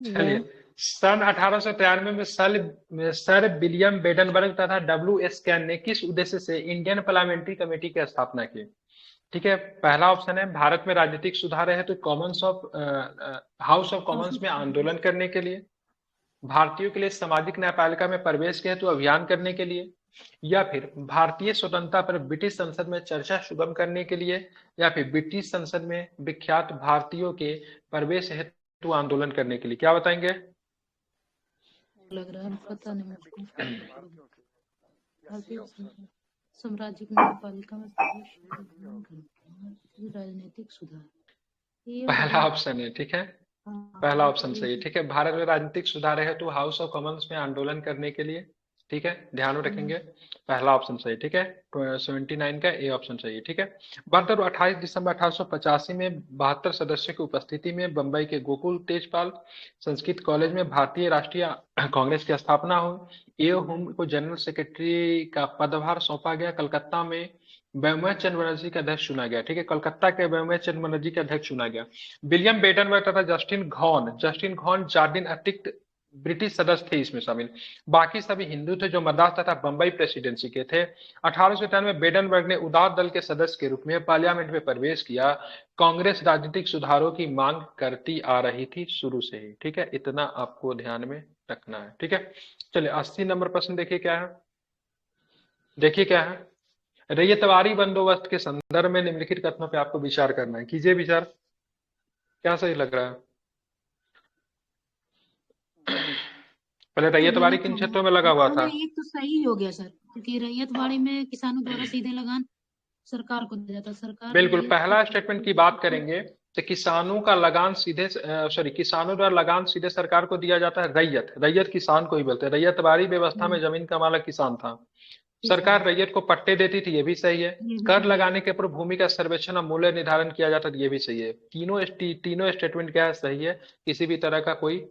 चलिए, यस। सन 1893 में sir William बेडनबर्ग तथा डब्ल्यू एस कैन ने किस उद्देश्य से इंडियन पार्लियामेंट्री कमेटी की स्थापना की? ठीक है, पहला ऑप्शन है भारत में राजनीतिक सुधार है तो Commons of house of house Commons of में कॉमन्स। आंदोलन करने के लिए, भारतीयों के लिए सामाजिक न्यायपालिका में प्रवेश के हेतु अभियान करने के लिए, या फिर भारतीय स्वतंत्रता पर ब्रिटिश संसद में चर्चा सुगम करने के लिए, या फिर ब्रिटिश संसद में विख्यात भारतीयों के प्रवेश हेतु आंदोलन करने के लिए। क्या बताएंगे? लग रहा है, पता नहीं मुझको। भारतीय साम्राज्यिक न्यायपालिका में प्रवेश, राजनीतिक सुधार, ये लग पहला रहा ऑप्शन है, ठीक है, हाँ पहला ये ऑप्शन ये सही है, ठीक है, भारत में राजनीतिक सुधार है तो हाउस ऑफ कॉमन्स में आंदोलन करने के लिए, ठीक है, ध्यान में रखेंगे, पहला ऑप्शन सही, ठीक है, 79 का ए ऑप्शन सही है, ठीक है। बहत्तर 28 दिसंबर 1885 में 72 सदस्यों की उपस्थिति में बंबई के गोकुल तेजपाल संस्कृत कॉलेज में भारतीय राष्ट्रीय कांग्रेस की स्थापना हुई। ए हुम को जनरल सेक्रेटरी का पदभार सौंपा गया। कलकत्ता में व्योमकेश चंद्र बनर्जी का अध्यक्ष चुना गया, ठीक है, कलकत्ता के व्योमकेश चंद्र बनर्जी का अध्यक्ष चुना गया। विलियम बेटनबर्ग तथा जस्टिन घॉन जार्डिन अतिरिक्त ब्रिटिश सदस्य थे इसमें शामिल। बाकी सभी हिंदू थे जो मद्रास तथा बंबई प्रेसिडेंसी के थे। 1893 में बेटनबर्ग ने उदार दल के सदस्य के रूप में पार्लियामेंट में प्रवेश किया। कांग्रेस राजनीतिक सुधारों की मांग करती आ रही थी शुरू से ही, ठीक है, इतना आपको ध्यान में रखना है, ठीक है। चलिए 80 नंबर प्रश्न देखिए क्या है। देखिए क्या है, रैयतवाड़ी बंदोबस्त के संदर्भ में निम्नलिखित कथनों पे आपको विचार करना है, कीजिए विचार, क्या सही लग रहा है? पहले तो रैयतवाड़ी गलत किन हो क्षेत्रों में लगा गया, हुआ हाँ था? ये तो सही हो गया सर, क्योंकि रैयतवाड़ी में किसानों द्वारा सीधे लगान सरकार को दिया जाता, सरकार बिल्कुल, रैयत पहला स्टेटमेंट की बात करेंगे तो किसानों का लगान सीधे, सॉरी, किसानों द्वारा लगान सीधे सरकार को दिया जाता है। रैयत रैयत किसान को ही बोलते हैं। रैयतवाड़ी व्यवस्था में जमीन का मालिक किसान था। सरकार किसान, रैयत को पट्टे देती थी, ये भी सही है। ये भी कर सही है। लगाने के पूर्व भूमि का सर्वेक्षण और मूल्य निर्धारण किया जाता था, ये भी सही है। तीनों स्टेटमेंट क्या है, सही है, किसी भी तरह का कोई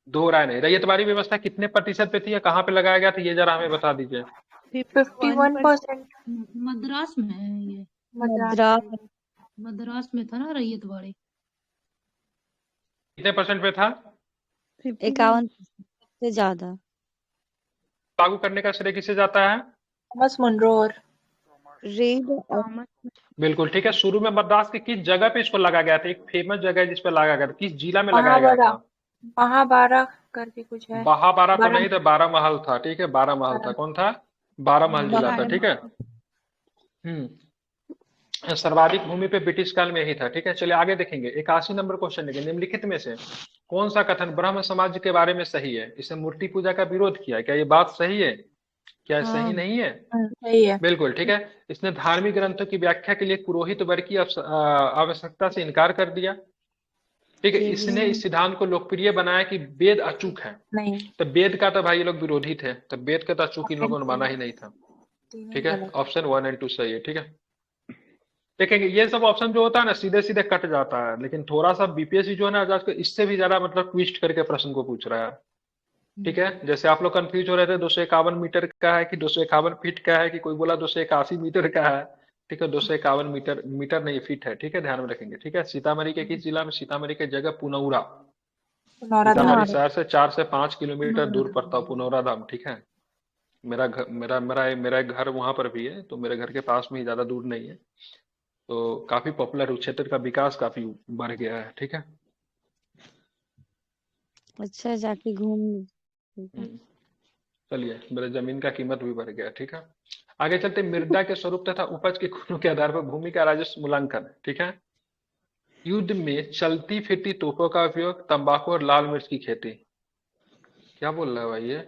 दो राय नहीं। रैयतवाड़ी व्यवस्था कितने प्रतिशत पे थी या कहाँ पे लगाया गया था, ये जरा हमें बता दीजिए। 51%। मद्रास में है ये, मद्रास मद्रास में। मद्रास में था ना रैयतवाड़ी। कितने परसेंट पे था? 51 से ज्यादा। लागू करने का श्रेय किसे जाता है? थॉमस मुनरो और रेड बिल्कुल ठीक है। शुरू में मद्रास की किस जगह पे इसको लगाया गया था? एक फेमस जगह है जिस पे लगाया गया था, किस जिला में लगाया गया महाबरा, था? महाबारा करके कुछ है। बहाबारा तो बारह, नहीं था, बारह महल था, ठीक है, बारह महल था। बारह, कौन था? बारह महल जिला था, बारह। ठीक है। सर्वाधिक भूमि पे ब्रिटिश काल में यही था, ठीक है। चलिए आगे देखेंगे, 81 नंबर क्वेश्चन देखेंगे, निम्नलिखित में से कौन सा कथन ब्रह्म समाज के बारे में सही है? इसे मूर्ति पूजा का विरोध किया, क्या ये बात सही है? क्या सही हाँ नहीं है? सही है। बिल्कुल ठीक है। इसने धार्मिक ग्रंथों की व्याख्या के लिए पुरोहित वर्ग की आवश्यकता से इनकार कर दिया, ठीक है। ये भी इसने इस सिद्धांत को लोकप्रिय बनाया कि वेद अचूक है। नहीं, तो वेद का तो भाई ये लोग विरोधी थे, तो वेद का तो अचूक इन लोगों ने माना तीनों ही नहीं था, ही ठीक है। गलत। ऑप्शन 1 और 2 सही है, ठीक है। देखेंगे ये सब ऑप्शन जो होता है ना सीधे सीधे कट जाता है, लेकिन थोड़ा सा बीपीएससी जो है ना आज इससे भी ज्यादा मतलब ट्विस्ट करके प्रश्न को पूछ रहा है, ठीक है। जैसे आप लोग कंफ्यूज हो रहे थे 251 मीटर का है कि 251 फीट का है, कि कोई बोला 281 मीटर का है, ठीक है। 251 मीटर, मीटर नहीं फीट है, ठीक है, ध्यान में रखेंगे, ठीक है। सीतामढ़ी के किस जिला में? सीतामढ़ी के जगह पुनौरा। पुनौरा धाम। सीतामढ़ी शहर से 4 से 5 किलोमीटर दूर पुनौरा पड़ता है पुनौरा धाम, ठीक है। मेरा घर मेरा एक घर वहां पर भी है, तो मेरे घर के पास में ही, ज्यादा दूर नहीं है। तो काफी पॉपुलर, उस क्षेत्र का विकास काफी बढ़ गया है, ठीक है। अच्छा जाके घूम। हम्म, चलिए, मेरे जमीन का कीमत भी बढ़ गया, ठीक है। आगे चलते, मृदा के स्वरूप तथा उपज के गुणों के आधार पर भूमि का राजस्व मूल्यांकन, ठीक है। युद्ध में चलती फिरती तोपों का उपयोग, तंबाकू और लाल मिर्च की खेती। क्या बोल रहा है भाई ये?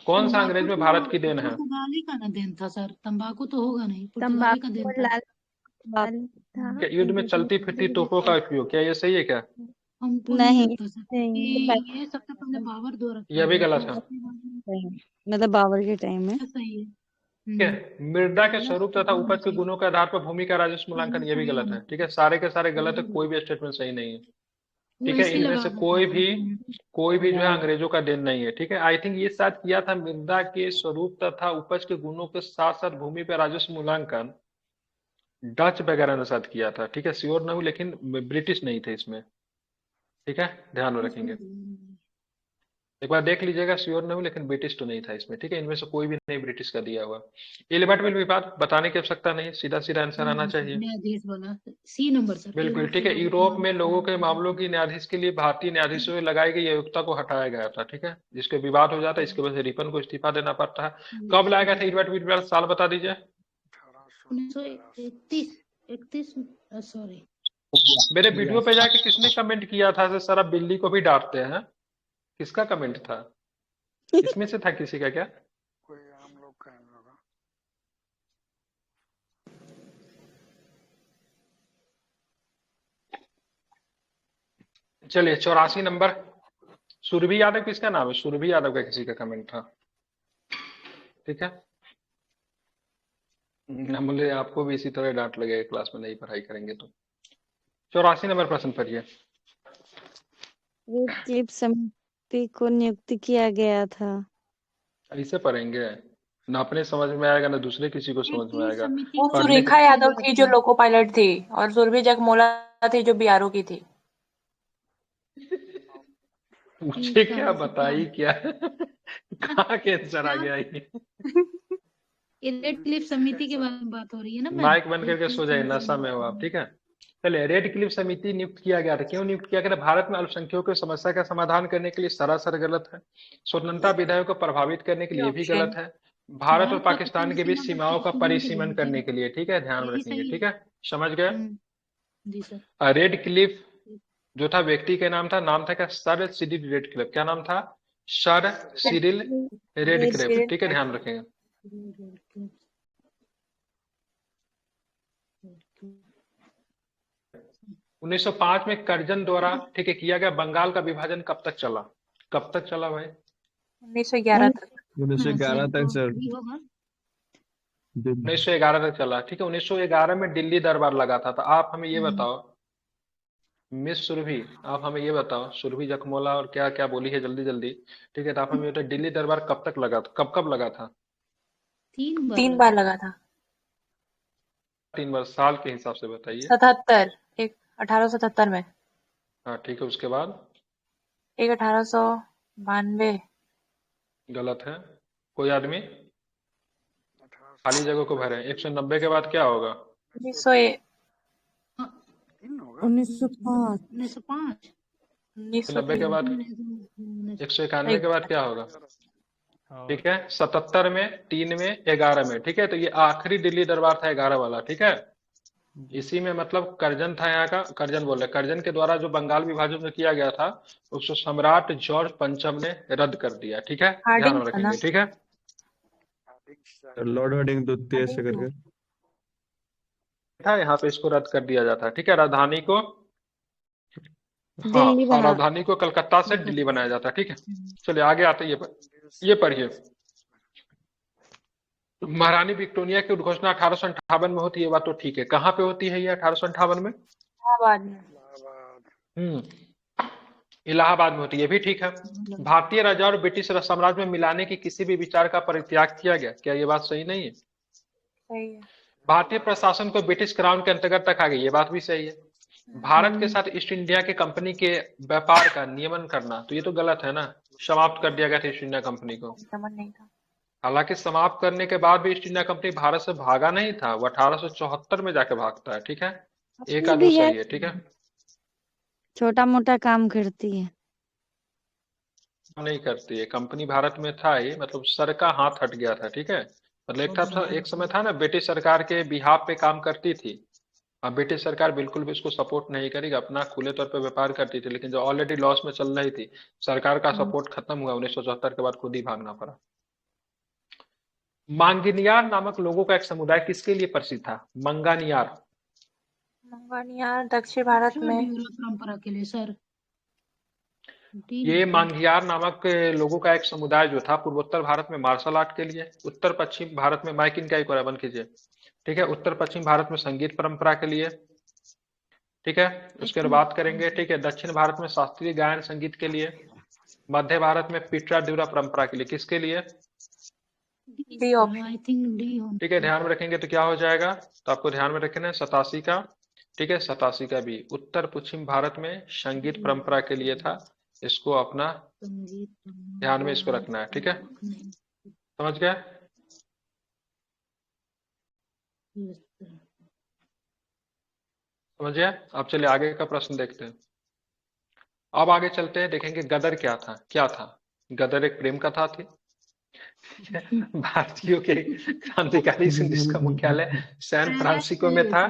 कौन सा अंग्रेज तंबाकू में तो भारत की देन है? पुर्तगाली का ना देन था सर, तंबाकू तो होगा नहीं, पुर्तगाली का तंबाकू देन और था। लाल लाल था। क्या युद्ध में चलती फिरती तोपों का उपयोग, क्या ये सही है क्या? हमको नहीं नहीं लगता सर, नहीं, ये सबसे पहले बाबर द्वारा यह किया भी गया गलत था, है, उसके बाद में मतलब बाबर के टाइम में। अच्छा सही है। ठीक है। मृदा के पहला स्वरूप तथा स्टेटमेंट भी उपज के सही, गुणों के आधार पर भूमि का राजस्व मूल्यांकन, पहला ये भी सही गलत है, है, ठीक है। सारे के सारे ये गलत है, भी कोई गलत। भी स्टेटमेंट सही नहीं है, वो ठीक है। ऐसे इनमें लगा से देता है बीच में। कोई भी जो है अंग्रेजों का देन नहीं है, ठीक है। आई थिंक ये शायद किया था मृदा के स्वरूप तथा उपज के गुणों के साथ साथ भूमि पर राजस्व मूल्यांकन, डच वगैरह ने साथ किया था, ठीक है। श्योर ना हूं, लेकिन ब्रिटिश नहीं थे इसमें। ठीक है, ध्यान में रखेंगे। एक बार देख लीजिएगा, श्योर नहीं हूँ, लेकिन ब्रिटिश तो नहीं था इसमें। ठीक है, इनमें से कोई भी नहीं ब्रिटिश का दिया हुआ। एलिबर्ट विल भी बात बताने की आवश्यकता नहीं, सीधा सीधा आंसर आना चाहिए। न्यायाधीश बना सी नंबर सर। बिल्कुल ठीक है। यूरोप में लोगों के मामलों की न्यायाधीश के लिए भारतीय न्यायाधीशों से लगाई गई आयुक्ता को हटाया गया था। ठीक है, जिसके विवाद हो जाता है, इसके वजह से रिपन को इस्तीफा देना पड़ता है। कब लाया गया था एलिबर्ट विल, साल बता दीजिए। 1931 सॉरी, मेरे वीडियो पे जाके किसने कमेंट किया था कि सर आप बिल्ली को भी डांटते हैं? किसका कमेंट था? इसमें से था किसी का क्या? कोई हम लोग का होगा। चलिए 84 नंबर, सुरभि यादव किसका नाम है? सुरभि यादव का किसी का कमेंट था। ठीक है, हम बोले आपको भी इसी तरह डांट लगेगा क्लास में नहीं पढ़ाई करेंगे तो। 84 नंबर प्रश्न पढ़िए। रेड क्लिफ समिति को नियुक्त किया गया था। ऐसे पढ़ेंगे ना, अपने समझ में आएगा ना दूसरे किसी को समझ में आएगा। वो पढ़ने सुरेखा के यादव थी जो लोको पायलट थी, और सुरभि जगमोला थी जो बीआरओ की थी। पूछे क्या, बताई क्या? कहाँ के आंसर आ गया ये? रेड क्लिफ समिति के बारे में बात हो रही है ना मैम। माइक बंद करके सो जाए, नशा में हो आप। ठीक है, चलिए। रेड क्लिफ समिति नियुक्त किया गया था। क्यों नियुक्त किया गया था? भारत में अल्पसंख्यकों की समस्या का समाधान करने के लिए सरासर गलत है। स्वतंत्रता विधायकों को प्रभावित करने के लिए भी ऑप्शन गलत है। भारत और भारत का पाकिस्तान के बीच सीमाओं का परिसीमन करने के लिए। ठीक है, ध्यान में यही रखेंगे। सही ठीक है, समझ गए? जी सर। रेड क्लिफ जो था व्यक्ति का नाम था क्या? Sir Cyril red Cliff. क्या नाम था? Sir Cyril red Cliff. ठीक है, ध्यान रखेंगे। 1905 में कर्जन द्वारा ठीक है किया गया बंगाल का विभाजन कब तक चला? कब तक चला भाई? 1911 तक। 1911 तक सर। भी होगा। 1911 तक चला। ठीक है, 1911 में दिल्ली दरबार लगा था। तो आप हमें ये बताओ, मिस सुरभि, आप हमें ये बताओ, सुरभि जखमोला और क्या क्या बोली है जल्दी जल्दी। ठीक है, तो आप हमें बताओ दिल्ली दरबार कब तक लगा था? कब कब लगा था? 3 बार लगा था। 3 बार। साल के हिसाब से बताइए। 77, एक 1877 में, हाँ ठीक है, उसके बाद? एक 1892। गलत है। कोई आदमी खाली जगह को भरे। 190 के बाद क्या होगा? 1901, 1905 90 के बाद? 191 के बाद क्या होगा? ठीक है, 77 में, 3 में, 11 में। ठीक है, तो ये आखिरी दिल्ली दरबार था, 11 वाला। ठीक है, इसी में मतलब कर्जन था यहाँ का, कर्जन बोल रहे, कर्जन के द्वारा जो बंगाल विभाजन जो किया गया था उसको सम्राट जॉर्ज पंचम ने रद्द कर दिया। ठीक है, ध्यान में रखेंगे। ठीक है, लॉर्ड हार्डिंग द्वितीय ऐसे करके था यहाँ पे इसको रद्द कर दिया जाता है। ठीक है, राजधानी को दिल्ली बना। राजधानी को कलकत्ता से दिल्ली बनाया जाता है। ठीक है, चलिए आगे आते हैं। ये पढ़िए। महारानी विक्टोरिया की उद्घोषणा 1858 में होती है, बात तो ठीक है। कहाँ पे होती है ये 1858 में? इलाहाबाद में। इलाहाबाद में होती है, भी ठीक है। भारतीय राजा और ब्रिटिश साम्राज्य में मिलाने की किसी भी विचार का परित्याग किया गया, क्या ये बात सही नहीं है? सही है। भारतीय प्रशासन को ब्रिटिश क्राउन के अंतर्गत रखा गया, ये बात भी सही है। भारत के साथ ईस्ट इंडिया के कंपनी के व्यापार का नियमन करना, तो ये तो गलत है ना। समाप्त कर दिया गया था ईस्ट इंडिया कंपनी को। समझ नहीं था। हालांकि समाप्त करने के बाद भी ईस्ट इंडिया कंपनी भारत से भागा नहीं था, वो 1874 में जाके भागता है। ठीक है, एक आदमी सही है। ठीक है, छोटा मोटा काम करती है। नहीं करती है कंपनी, भारत में था ही, मतलब सर का हाथ हट गया था। ठीक है, मतलब एक समय था ना ब्रिटिश सरकार के बिहाफ पे काम करती थी। अब ब्रिटिश सरकार बिल्कुल भी उसको सपोर्ट नहीं करेगी, अपना खुले तौर पे व्यापार करती थी, लेकिन जो ऑलरेडी लॉस में चल रही थी, सरकार का सपोर्ट खत्म हुआ 1974 के बाद, खुद ही भागना पड़ा। मांगनियार नामक लोगों का एक समुदाय किसके लिए प्रसिद्ध था? मंगानियार। मंगानियार दक्षिण भारत में। परंपरा के लिए सर। ये मांगियार नामक लोगों का एक समुदाय जो था पूर्वोत्तर भारत में मार्शल आर्ट के लिए, उत्तर पश्चिम भारत में माइक इनका एक बंद कीजिए। ठीक है, उत्तर पश्चिम भारत में संगीत परंपरा के लिए। ठीक है, उसके बाद बात करेंगे। ठीक है, दक्षिण भारत में शास्त्रीय गायन संगीत के लिए। मध्य भारत में पिटरा ड्यूरा परंपरा के लिए। किसके लिए? D option. I think D. ठीक है, ध्यान में रखेंगे तो क्या हो जाएगा, तो आपको ध्यान में रखना है 87 का ठीक है। 87 का बी, उत्तर पश्चिम भारत में संगीत परंपरा के लिए था। इसको अपना संगीत ध्यान में इसको रखना है, ठीक है, नहीं, समझ गए? yes, sir. समझ गए? अब चलिए आगे का प्रश्न देखते हैं। अब आगे चलते हैं, देखेंगे गदर क्या था। क्या था गदर? एक प्रेम कथा थी। भारतीयों के क्रांतिकारी संघ जिसका मुख्यालय सैन फ्रांसिस्को में था,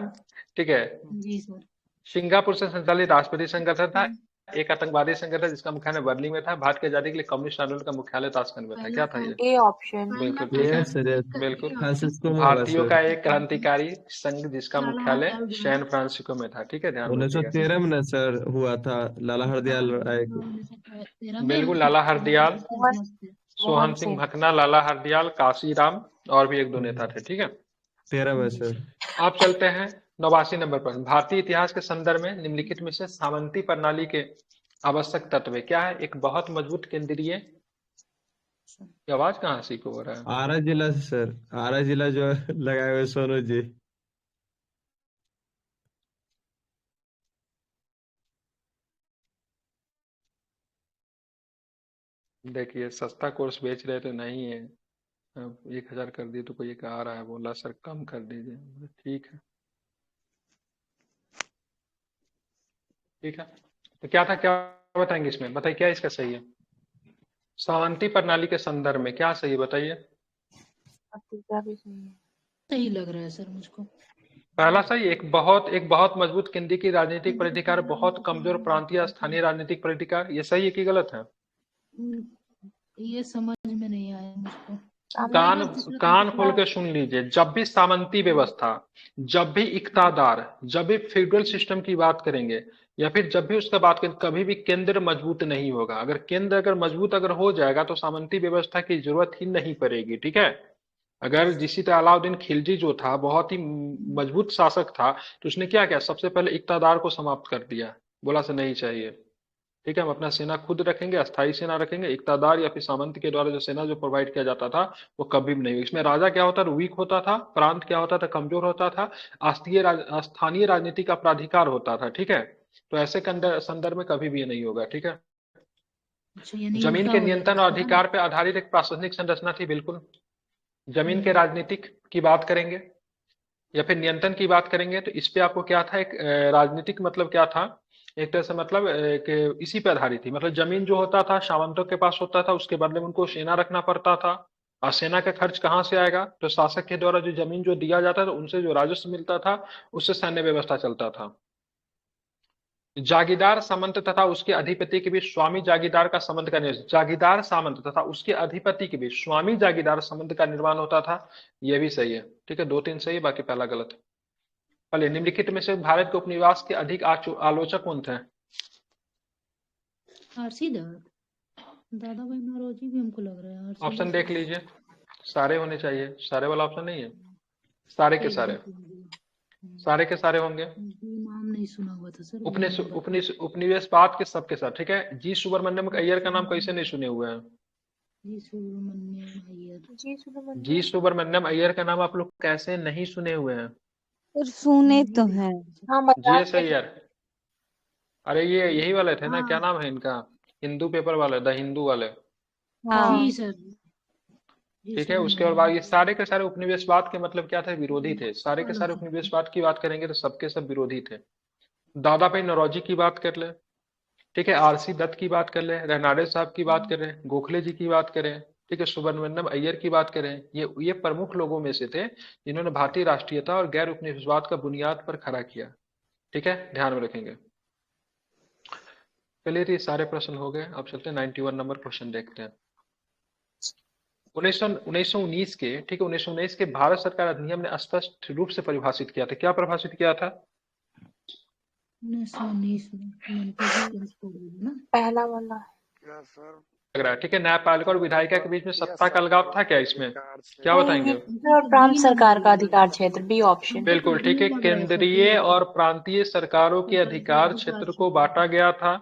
ठीक है। जी सर। सिंगापुर से संचालित राष्ट्रपति संगठन था। एक आतंकवादी संगठन जिसका मुख्यालय बर्लिन में था। भारत की आजादी के लिए कम्युनिस्ट आंदोलन का मुख्यालय ताशकंद में था। क्या था ये? A option. बिल्कुल ठीक है, यस सर, यस। बिल्कुल। फ्रांसिस्को में होगा भारतीयों सर। का एक क्रांतिकारी संघ जिसका लाला मुख्यालय हरदयाल जो है। सैन फ्रांसिस्को में था, ठीक है, ध्यान रखिएगा। 1913 में ना सर हुआ था लाला हरदयाल राय को। 1913 में बिल्कुल, लाला हरदयाल, सोहन मोहन सिंह सिंह। भकना, लाला हरदयाल, काशीराम और भी एक दो नेता थे, ठीक है। 13 में सर। आप चलते हैं 89 नंबर पर। भारतीय इतिहास के संदर्भ में निम्नलिखित में से सामंती प्रणाली के आवश्यक तत्व क्या है? एक बहुत मजबूत केंद्रीय, ये आवाज कहाँ से को हो रहा है? आरा जिला से सर, आरा जिला जो लगाए हुए सोनू जी। देखिए सस्ता कोर्स बेच रहे तो नहीं है। अब 1000 कर दिए तो कोई एक आ रहा है, बोला सर कम कर दीजिए। बोले, ठीक है, ठीक है। तो क्या था, क्या बताएंगे इसमें? बताइए क्या इसका सही है? सामंती प्रणाली के संदर्भ में क्या सही है बताइए? तीसरा भी सही है। सही लग रहा है सर मुझको। पहला सही, एक बहुत मजबूत केंद्रीय की राजनीतिक प्राधिकार, बहुत कमजोर प्रांतीय स्थानीय राजनीतिक प्राधिकार, ये सही है कि गलत है? ये समझ में नहीं आया मुझको। कान कान खोल के सुन लीजिए। जब भी सामंती व्यवस्था, जब भी इक्तादार, जब भी फेडरल सिस्टम की बात करेंगे या फिर जब भी उसका बात करें, कभी भी केंद्र मजबूत नहीं होगा। अगर केंद्र अगर मजबूत अगर हो जाएगा तो सामंती व्यवस्था की जरूरत ही नहीं पड़ेगी, ठीक है। अगर जिसी तरह अलाउद्दीन खिलजी जो था बहुत ही मजबूत शासक था, तो उसने क्या किया? सबसे पहले इक्तादार को समाप्त कर दिया, बोला से नहीं चाहिए, ठीक है, हम अपना सेना खुद रखेंगे, अस्थायी सेना रखेंगे। इक्तादार या फिर सामंत के द्वारा जो सेना जो प्रोवाइड किया जाता था वो कभी भी नहीं। इसमें राजा क्या होता था? वीक होता था, प्रांत क्या होता था? कमजोर होता था, स्थानीय राजनीति का प्राधिकार होता था, ठीक है। तो ऐसे संदर्भ में कभी भी ये नहीं होगा, ठीक है। अच्छा, यानी जमीन उल्टा के हो नियंत्रण जाएगा और ना? अधिकार पर आधारित एक प्रशासनिक संरचना थी, बिल्कुल। जमीन के राजनीतिक की बात करेंगे या फिर नियंत्रण की बात करेंगे तो इस पे आपको क्या था? एक राजनीतिक मतलब क्या था? एक तरह से मतलब कि इसी पे आधारित थी। मतलब जमीन जो होता था सामंतों के पास होता था, उसके बदले में उनको सेना रखना पड़ता था। और सेना का खर्च कहाँ से आएगा? तो शासक के द्वारा जो जमीन जो दिया जाता था उनसे जो राजस्व मिलता था उससे सैन्य व्यवस्था चलता था। जागीरदार सामंत तथा उसके अधिपति के बीच स्वामी जागीरदार का संबंध का निर्माण, जागीरदार सामंत तथा उसके अधिपति के बीच स्वामी जागीरदार संबंध का निर्माण होता था। यह भी सही है, ठीक है। 2-3 सही है, बाकी पहला गलत है। पहले निम्नलिखित में से भारत के उपनिवेश के अधिक आलोचक कौन थे? आरसी दादा भाई नौरोजी भी हमको लग रहा है। RC ऑप्शन देख लीजिए, सारे होने चाहिए, सारे वाला ऑप्शन नहीं है, सारे के सारे, सारे के सारे होंगे। नाम नहीं सुना हुआ था सर। उपनिवेशवाद के सबके साथ, ठीक है। जी सुब्रमण्यम अय्यर का नाम कैसे नहीं सुने हुए हैं? जी सुब्रमण्यम अय्यर। जी सुब्रमण्यम अय्यर का नाम आप लोग कैसे नहीं सुने हुए हैं? और सुने तो है। हाँ जी मद्रास एस अय्यर, अरे ये यही वाले थे ना, हाँ। क्या नाम है इनका? हिंदू पेपर वाले, द हिंदू वाले, हाँ जी सर। जी ठीक है। उसके बाद ये सारे के सारे उपनिवेशवाद के मतलब क्या थे? विरोधी थे। सारे के सारे उपनिवेशवाद की बात करेंगे तो सबके सब विरोधी थे। दादा भाई नौरोजी की बात कर ले, ठीक है, आरसी दत्त की बात कर ले, रनाडे साहब की बात करें, गोखले जी की बात करें, ठीक है, सुब्रमण्यम अय्यर की बात करें, ये प्रमुख लोगों में से थे जिन्होंने भारतीय राष्ट्रीयता और गैर उपनिवेशवाद का बुनियाद पर खड़ा किया, ठीक है, ध्यान में रखेंगे। चलिए, तो ये सारे प्रश्न हो गए। अब चलते हैं 91 नंबर क्वेश्चन देखते हैं। 1919 के, ठीक है, 1919 के भारत सरकार अधिनियम ने स्पष्ट रूप से परिभाषित किया था। क्या परिभाषित किया था? 1919 में पहला वाला क्या सर? लग रहा है, ठीक है। न्यायपालिका और विधायिका के बीच में सत्ता का अलगाव था क्या इसमें? क्या नहीं, बताएंगे? केंद्र और प्रांत सरकार का अधिकार क्षेत्र, बी ऑप्शन। बिल्कुल ठीक है, केंद्रीय और प्रांतीय सरकारों के अधिकार क्षेत्र को बांटा गया था।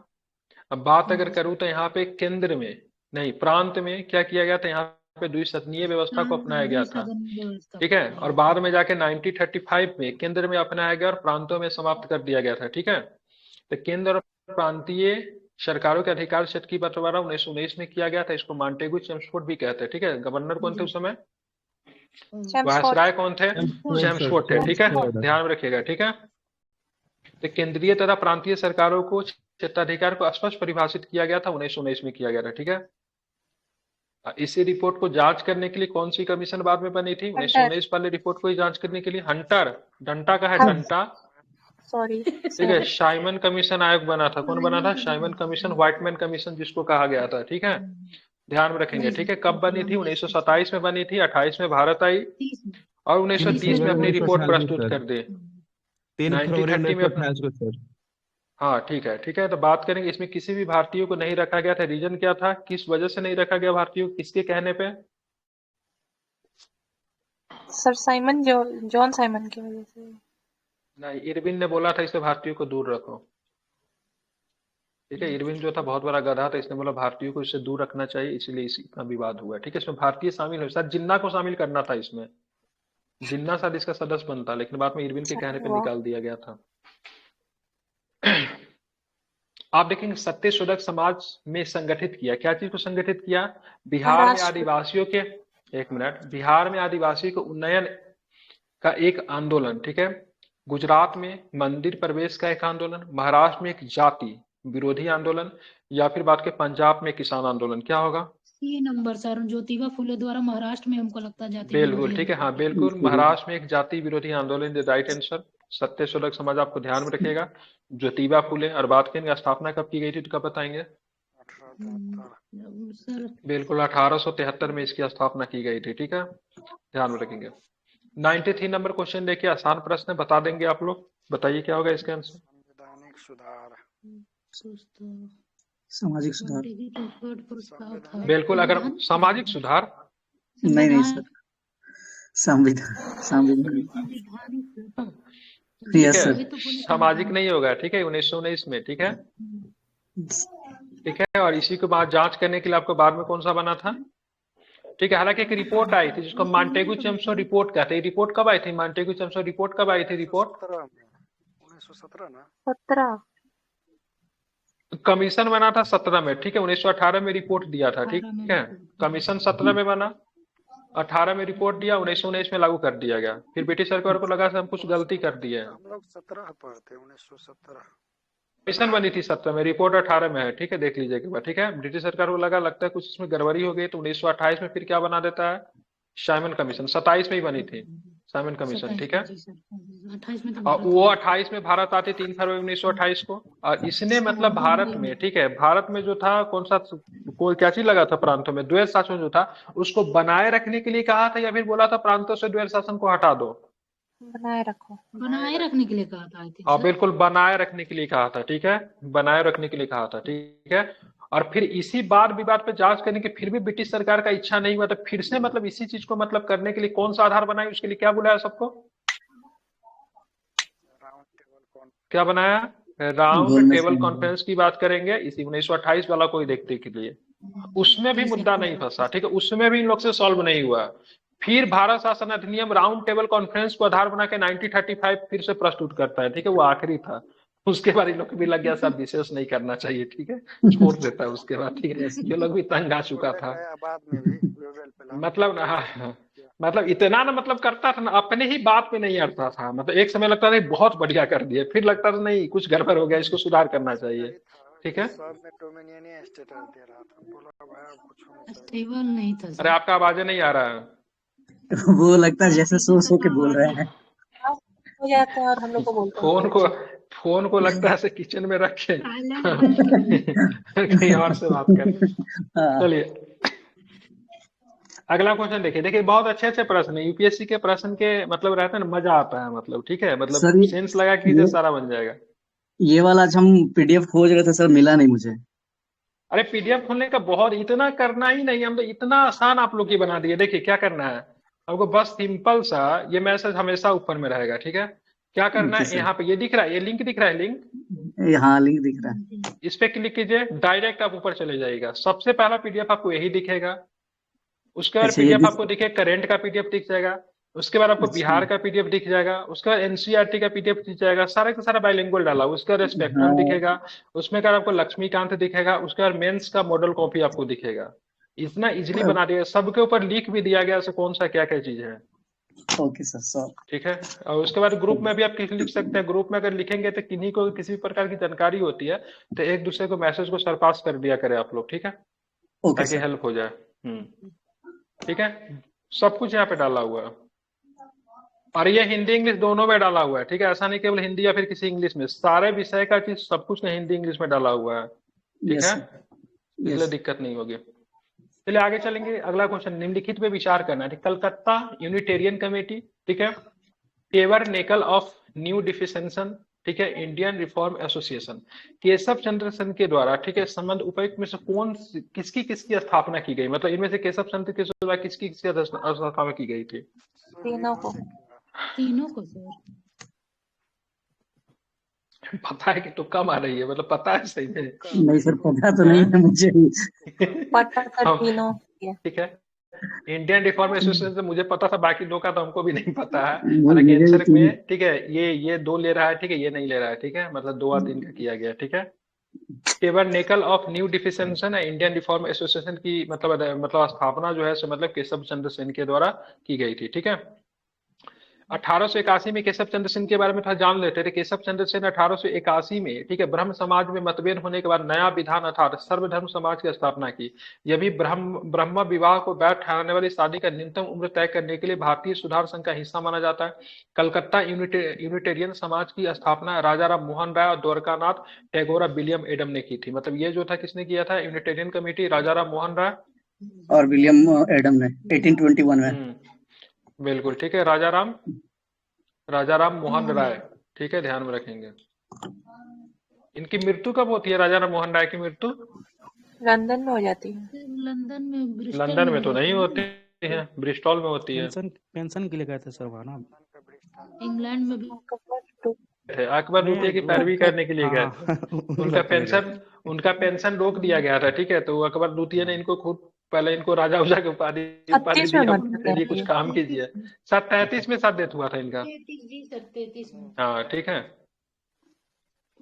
अब बात अगर करूं तो यहाँ पे केंद्र में नहीं, प्रांत में क्या किया गया था? यहाँ पे द्विसदनीय व्यवस्था को अपनाया गया था, द्विसदनीय व्यवस्था ठीक है। और बाद में जाके 1935 में केंद्र में अपनाया गया और प्रांतों में समाप्त कर दिया गया था, ठीक है। तो केंद्र और प्रांतीय सरकारों के अधिकार क्षेत्र की बंटवारा 1919 में किया गया था। इसको मांटेगू चेम्सफोर्ड भी कहते हैं, ठीक है। गवर्नर कौन थे उस समय? चेम्सफोर्ड। वायसराय कौन थे? चेम्सफोर्ड, चेम्सफोर्ड थे, ठीक है। चेम्सफोर्ड। ध्यान में रखिएगा, ठीक है। तो केंद्रीय तथा प्रांतीय सरकारों को क्षेत्राधिकार को स्पष्ट परिभाषित किया गया था, 1919 में किया गया था, ठीक है। इसी रिपोर्ट को जांच करने के लिए कौन सी कमीशन बाद में बनी थी? 1919 वाले रिपोर्ट को ही जांच करने के लिए हंटर, डंटा का है हाँ। डंटा, सॉरी ठीक है। साइमन कमीशन आयोग बना था। कौन बना था? साइमन कमीशन, व्हाइटमैन कमीशन जिसको कहा गया था, ठीक है। ध्यान में रखेंगे, ठीक है। कब बनी थी? 1927 में बनी थी, 28 में भारत आई 30 में और 1930 में अपनी रिपोर्ट 1928 प्रस्तुत सर। कर दी। 3 फरवरी 1930 में अपना, 1928 को सर। हाँ ठीक है, ठीक है। तो बात करेंगे, इसमें किसी भी भारतीय को नहीं रखा गया था। रीजन क्या था? किस वजह से नहीं रखा गया भारतीयों को? किसके कहने पे? सर साइमन जॉन साइमन की वजह से। नहीं, इरविन ने बोला था इसे भारतीयों को दूर रखो, ठीक है। इरविन जो था बहुत बड़ा गधा था, इसने बोला भारतीयों को इससे दूर रखना चाहिए, इसलिए इसका विवाद हुआ, ठीक है। इसमें भारतीय शामिल हो, शायद जिन्ना को शामिल करना था इसमें, जिन्ना शायद इसका सदस्य बनता, लेकिन बाद में इरविन के कहने पे वाह। निकाल दिया गया था। आप देखेंगे सत्यशोधक समाज में संगठित किया, क्या चीज को संगठित किया? बिहार में महाराष्ट्र। आदिवासियों के, एक मिनट, बिहार में आदिवासियों के उन्नयन का एक आंदोलन, ठीक है। गुजरात में मंदिर प्रवेश का एक आंदोलन, महाराष्ट्र में एक जाति विरोधी आंदोलन, या फिर बात के पंजाब में किसान आंदोलन। क्या होगा? सी नंबर सर, ज्योतिबा फुले द्वारा महाराष्ट्र में हमको लगता है जाति बिल्कुल, विरोधी ठीक है। हाँ आंदोलन। बिल्कुल, महाराष्ट्र में एक जाति विरोधी आंदोलन, the right answer. Satyashodhak Samaj आपको ध्यान में रखिएगा, ज्योतिबा फुले। और बात करेंगे स्थापना कब की गई थी, तो कब बताएंगे? 1873। सर बिल्कुल, 1873 में इसकी स्थापना की गई थी, ठीक है। ध्यान में रखेंगे। 93 नंबर क्वेश्चन देखिए, आसान प्रश्न है, बता देंगे आप लोग। बताइए क्या होगा इसका आंसर? संवैधानिक सुधार। सामाजिक सुधार। प्रस्ताव था। बिल्कुल, अगर सामाजिक सुधार, नहीं नहीं सर, संविधान संविधान। ठीक यस है, सर। सामाजिक नहीं होगा, ठीक है। 1919 में, ठीक है, ठीक है। और इसी के बाद जांच करने के लिए आपको बाद में कौन सा बना था, ठीक है। हालांकि एक रिपोर्ट आई थी जिसको मांटेगू चेम्सफोर्ड रिपोर्ट कहते हैं। रिपोर्ट कब आई थी? मांटेगू चेम्सफोर्ड रिपोर्ट कब आई थी? रिपोर्ट 1917 ना। 17। कमीशन बना था 17 में, ठीक है। 1918 में रिपोर्ट दिया था, ठीक है। कमीशन 17 में बना, 18 में रिपोर्ट दिया, 1919 में लागू कर दिया गया। फिर ब्रिटिश सरकार को लगा कि हम कुछ गलती कर दिए हैं। हम लोग 17 पढ़ते, 1917। कमीशन बनी थी 17 में, रिपोर्ट 18 में है, ठीक है। देख लीजिएगा, ठीक है। ब्रिटिश सरकार को लगता है कुछ इसमें गड़बड़ी हो गई, तो 1928 में फिर क्या बना देता है? Simon commission. 27 में ही बनी थी साइमन कमीशन, ठीक है। 28 में तो और भारत वो आया। 28 में भारत आती 3 फरवरी 1928 को। और इसने मतलब भारत में, ठीक है, भारत में जो था कौन सा, कोई क्या चीज लगा था प्रांतों में, द्वैध शासन जो था उसको बनाए रखने के लिए कहा था, या फिर बोला था प्रांतों से द्वैध शासन को हटा दो? बनाए रखो। बनाए रखने के लिए कहा था, I think, हाँ सर। बिल्कुल, बनाए रखने के लिए कहा था, ठीक है। बनाए रखने के लिए कहा था, ठीक है। और फिर इसी वाद विवाद पे जांच करने की फिर भी ब्रिटिश सरकार का इच्छा नहीं हुआ, तो फिर से मतलब इसी चीज को मतलब करने के लिए कौन सा आधार बनाई, उसके लिए क्या बुलाया सबको? Round table conference. क्या बनाया? राउंड बोलने टेबल से- कॉन्फ्रेंस की बात करेंगे, इसी 1928 वाला को ही देखने के लिए। उसमें भी मुद्दा नहीं फंसा, ठीक है। उसमें भी इन लोग से सॉल्व नहीं हुआ। फिर भारत शासन अधिनियम राउंड टेबल कॉन्फ्रेंस को आधार बना के 1935 फिर से प्रस्तुत करता है, ठीक है। वो आखिरी था, उसके बाद इन लोग को भी लग गया सब विशेष नहीं करना चाहिए, ठीक है, छोड़ देता है उसके बाद, ठीक है। ये लोग भी तंग आ चुका था, बाद में भी वेवेल पे लागू मतलब ना, हाँ, मतलब इतना ना, मतलब करता था ना, अपने ही बात पे नहीं अड़ता था। मतलब एक समय लगता था बहुत बढ़िया कर दिए, फिर लगता था नहीं कुछ गड़बड़ हो गया, इसको सुधार करना चाहिए, ठीक है। सब में डोमिनियन स्टेटस दे रहा था, बोला भाई अब कुछ होना चाहिए। स्टेबल नहीं था, अरे सर। आपका आवाजें नहीं आ रहा है। वो लगता है जैसे सो के बोल रहे हैं। हो जाते हैं और हम लोग को बोलते हैं। फोन को लगता है ऐसे किचन में रख के साइलेंट करके। कहीं और से बात कर। हाँ। चलिए अगला क्वेश्चन देखिए। देखिए बहुत अच्छे अच्छे प्रश्न है, यूपीएससी के प्रश्न के मतलब रहते हैं ना, मजा आता है, मतलब ठीक है, मतलब सर, सेंस लगा कीजिए सारा बन जाएगा। ये वाला आज हम पीडीएफ खोज रहे थे सर, मिला नहीं मुझे। अरे पीडीएफ खोलने का बहुत, इतना करना ही नहीं, हम तो इतना आसान आप लोग की बना दिए। देखिए क्या करना है आपको, बस सिंपल सा, ये मैसेज हमेशा ऊपर में रहेगा, ठीक है। क्या करना ओके है, सर। यहाँ पे ये दिख रहा है, ये लिंक दिख रहा है, लिंक, हाँ लिंक दिख रहा है। इस पे क्लिक कीजिए, डायरेक्ट आप ऊपर चले जाइएगा। सबसे पहला पीडीएफ आपको यही दिखेगा, उसके बाद अच्छा, ये पीडीएफ आपको दिखे करंट का पीडीएफ दिख जाएगा, उसके बाद आपको अच्छा। बिहार का पीडीएफ दिख जाएगा, उसके बाद एनसीईआरटी का पीडीएफ दिख जाएगा, सारा का सारा बाइलिंगुअल डाला हुआ, उसका स्पेक्ट्रम हाँ, दिखेगा, उसमें का आपको लक्ष्मीकांत दिखेगा, उसके बाद मेंस का मॉडल कॉपी आपको दिखेगा। इतना इजीली बना दिया, सबके ऊपर लिख भी दिया गया से कौन सा क्या क्या चीज है। Okay sir, sir. ठीक है, और उसके बाद ग्रुप में भी आप लिख सकते हैं। ग्रुप में अगर लिखेंगे तो किन्हीं को किसी भी प्रकार की जानकारी होती है तो एक दूसरे को मैसेज को सरपास कर दिया करे आप लोग, ठीक है, ओके ताकि सर। हेल्प हो जाए। ठीक है, सब कुछ यहाँ पे डाला हुआ है, और ये हिंदी इंग्लिश दोनों में डाला हुआ है। ठीक है, ऐसा नहीं केवल हिंदी या फिर किसी इंग्लिश में, सारे विषय का चीज सब कुछ हिंदी इंग्लिश में डाला हुआ है। ठीक यस है, सर, इसलिए यस। दिक्कत नहीं होगी। चलिए आगे चलेंगे, अगला क्वेश्चन निम्नलिखित पे विचार करना है। कलकत्ता यूनिटेरियन कमेटी, ठीक है, टेबरनेकल ऑफ न्यू डिफिसेंसन, ठीक है, Indian reform association, Keshav Chandra Sen के द्वारा, ठीक है, संबंध उपायुक्त में से किसकी किसकी स्थापना की गई, मतलब इनमें से केशव चंद्र के द्वारा किसकी किसकी स्थापना की गई थी। तीनों को। तीनों को सर। पता है कि तुक्का मार रही है, मतलब पता है सही में। नहीं सर, पता तो नहीं है मुझे। पता सर हम- तीनों के। ठीक है, इंडियन रिफॉर्म एसोसिएशन से मुझे पता था, बाकी दो का तो हमको भी नहीं पता है। मुझे हालांकि भी आंसर तीन- में, ठीक है, ये दो ले रहा है, ठीक है, ये नहीं ले रहा है, ठीक है, मतलब 2 और 3 का किया गया। ठीक है, टेबरनेकल ऑफ न्यू डिफिसेंसन है इंडियन रिफॉर्म एसोसिएशन की मतलब स्थापना जो है सो मतलब केशव चंद्र सेन के द्वारा की गई थी। ठीक है, 1881 में केशव चंद्र सेन के बारे में थोड़ा जान लेते थे। केशव चंद्र सेन 1881 में, ठीक है, ब्रह्म समाज में मतभेद होने के बाद नया विधान अर्थात सर्वधर्म समाज की स्थापना की। यह भी ब्रह्म विवाह को वैध ठहराने वाली शादी का न्यूनतम उम्र तय करने के लिए भारतीय सुधार संघ का हिस्सा माना जाता है। कलकत्ता यूनिटेरियन समाज की स्थापना राजा राम मोहन राय और द्वारकानाथ टैगोर विलियम एडम ने की थी। मतलब ये जो था किसने किया था, यूनिटेरियन कमेटी, राजा राम मोहन राय और विलियम एडम ने 1821 में। बिल्कुल ठीक है, राजा राम मोहन राय। ठीक है, ध्यान में रखेंगे। इनकी मृत्यु कब होती है, राजा राम मोहन राय की मृत्यु? लंदन में हो जाती है। लंदन में, ब्रिस्टल लंदन में तो होती नहीं है। होती है, ब्रिस्टॉल में होती है। पेंशन के लिए गए थे सर वहाँ ना। इंग्लैंड में भी। अकबर द्वितीय की पैरवी करने के लिए गए थे। उनका पेंशन रोक दिया गया था। ठीक है, तो अकबर द्वितीय ने इनको खुद पहले इनको राजा उजा की उपाधि 36 में दी, मर अब चुके हैं ये कुछ ये। काम कीजिए। 33 में शायद डेथ हुआ था इनका। 33 में। हाँ ठीक है,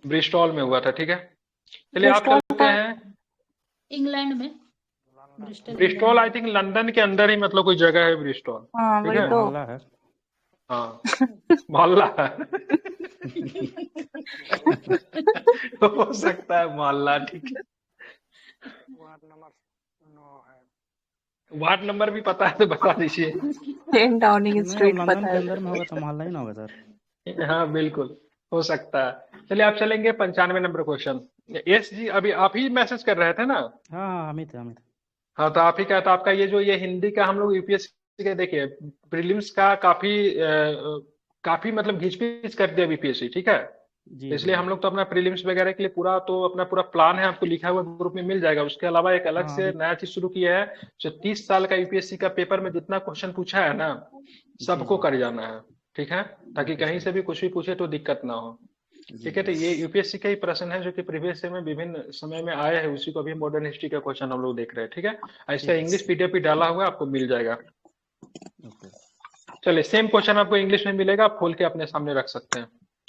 ब्रिस्टॉल में हुआ था। ठीक है, चलिए आप ब्रिस्टॉल चलते हैं। इंग्लैंड में ब्रिस्टॉल आई थिंक लंदन के अंदर ही मतलब कोई जगह है ब्रिस्टॉल। हाँ ठीक वही है, तो। मोहल्ला है। हाँ मोहल्ला है। हो सकता है मोहल्ला। ठीक है, वार्ड नंबर 9 है। वार्ड नंबर भी पता है तो बता दीजिए। 10 डाउनिंग नहीं, स्ट्रीट लंदन पता के है। अंदर में होगा तो मोहल्ला ही ना होगा सर। हाँ बिल्कुल हो सकता है। चलिए आप चलेंगे 95 नंबर क्वेश्चन। यस जी, अभी आप ही मैसेज कर रहे थे ना? हाँ हाँ, हम ही थे। हाँ तो आप ही का, तो आपका ये जो ये हिंदी का हम लोग यूपीएससी के देखिए प्रीलिम्स का काफी मतलब घिच-पिच कर दिया बीपीएससी। ठीक है, जी इसलिए हम लोग तो अपना प्रीलिम्स वगैरह के लिए अपना पूरा प्लान है, आपको लिखा हुआ ग्रुप में मिल जाएगा। उसके अलावा एक अलग हाँ, से नया चीज शुरू किया है, जो 30 साल का यूपीएससी का पेपर में जितना क्वेश्चन पूछा है ना, सबको जी। कर जाना है। ठीक है, ताकि कहीं से भी कुछ भी पूछे तो दिक्कत ना हो। ठीक है, तो ये यूपीएससी का ही प्रश्न है जो कि प्रीवियस में विभिन्न समय में आए हैं, उसी को भी मॉडर्न हिस्ट्री का क्वेश्चन हम लोग देख रहे हैं। ठीक है, ऐसा इंग्लिश पीडीएफ भी डाला हुआ है, आपको मिल जाएगा। चलिए सेम क्वेश्चन आपको इंग्लिश में मिलेगा, आप खोल के अपने सामने रख सकते हैं।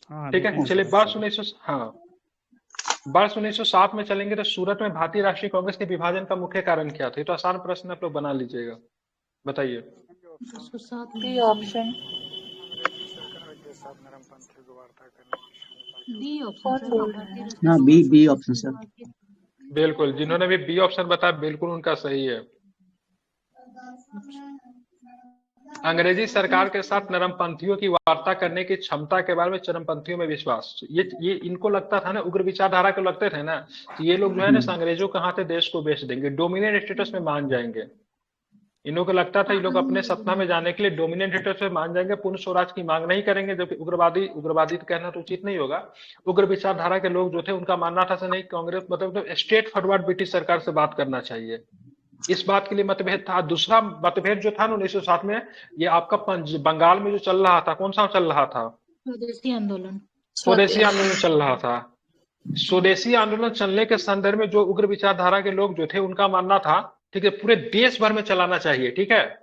हाँ, ठीक है, देखेंगे चलिए सर, वर्ष सर। 1907 में चलेंगे। तो सूरत में भारतीय राष्ट्रीय कांग्रेस के विभाजन का मुख्य कारण क्या था? ये तो आसान प्रश्न आप लोग बना लीजिएगा, बताइए। उसको साथ बी ऑप्शन। सरकार के साथ नरमपंथी को वार्ता करने की क्षमता बी कौन ऑप्शन बोल रहा है? हाँ, बी ऑप्शन सर। बिल्कुल, जिन्होंने भी बी ऑप्शन बताया बिल्कुल उनका सही है। अंग्रेजी सरकार के साथ नरमपंथियों की वार्ता करने की क्षमता के बारे में चरमपंथियों में विश्वास। ये इनको लगता था ना, उग्र विचारधारा को लगते थे ना, तो ये लोग जो है ना अंग्रेजों के हाथ देश को बेच देंगे, डोमिनेंट स्टेटस में मान जाएंगे। इन्हों को लगता था ये लोग अपने सत्ता में जाने के लिए डोमिनेंट स्टेटस में मान जाएंगे, पूर्ण स्वराज की मांग नहीं करेंगे। जबकि उग्रवादी तो कहना तो उचित नहीं होगा। उग्र विचारधारा के लोग जो थे उनका मानना था नहीं, कांग्रेस मतलब स्टेट फॉरवर्ड ब्रिटिश सरकार से बात करना चाहिए। इस बात के लिए मतभेद था। दूसरा मतभेद जो था 1907 में, ये आपका बंगाल में जो चल रहा था, कौन सा चल रहा था? स्वदेशी आंदोलन। स्वदेशी आंदोलन चल रहा था। स्वदेशी आंदोलन चलने के संदर्भ में जो उग्र विचारधारा के लोग जो थे उनका मानना था ठीक है, पूरे देश भर में चलाना चाहिए। ठीक है,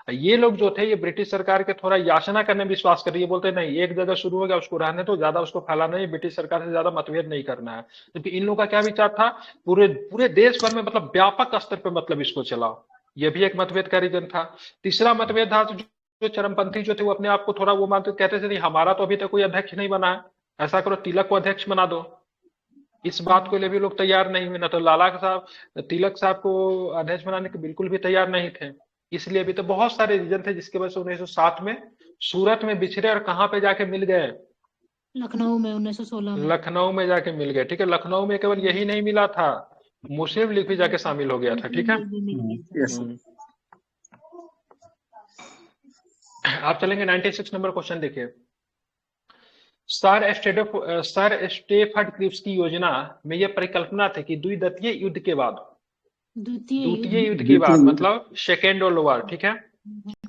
ये लोग जो थे ये ब्रिटिश सरकार के थोड़ा याचना करने में विश्वास कर रही है, बोलते हैं नहीं एक जगह शुरू हो गया उसको रहने तो ज्यादा उसको फैलाना है, ब्रिटिश सरकार से ज्यादा मतभेद नहीं करना है। क्योंकि इन लोगों का क्या विचार था, पूरे पूरे देश भर में मतलब व्यापक स्तर पर मतलब इसको चलाओ, ये भी एक मतभेद का रीजन था। तीसरा मतभेद था जो चरमपंथी जो थे वो अपने आप को थोड़ा वो मानते, कहते थे नहीं हमारा तो अभी तक कोई अध्यक्ष नहीं बना है, ऐसा करो तिलक को अध्यक्ष बना दो। इस बात के लिए भी लोग तैयार नहीं हुए, ना तो लाला साहब तिलक साहब को अध्यक्ष बनाने के बिल्कुल भी तैयार नहीं थे। इसलिए भी तो बहुत सारे रीजन थे जिसके वजह से 1907 में सूरत में बिछड़े और कहाँ पे जाके मिल गए, लखनऊ में 1916 में। लखनऊ में जाके मिल गए। ठीक है, लखनऊ में केवल यही नहीं मिला था, मुस्लिम लीग भी जाके शामिल हो गया था। ठीक है, यस सर। आप चलेंगे 96 नंबर क्वेश्चन देखिए। सर स्टेफर्ड क्रिप्स की योजना में यह परिकल्पना थी कि द्वितीय युद्ध के बाद द्वितीय युद्ध के बाद मतलब सेकेंड वर्ल्ड वॉर, ठीक है,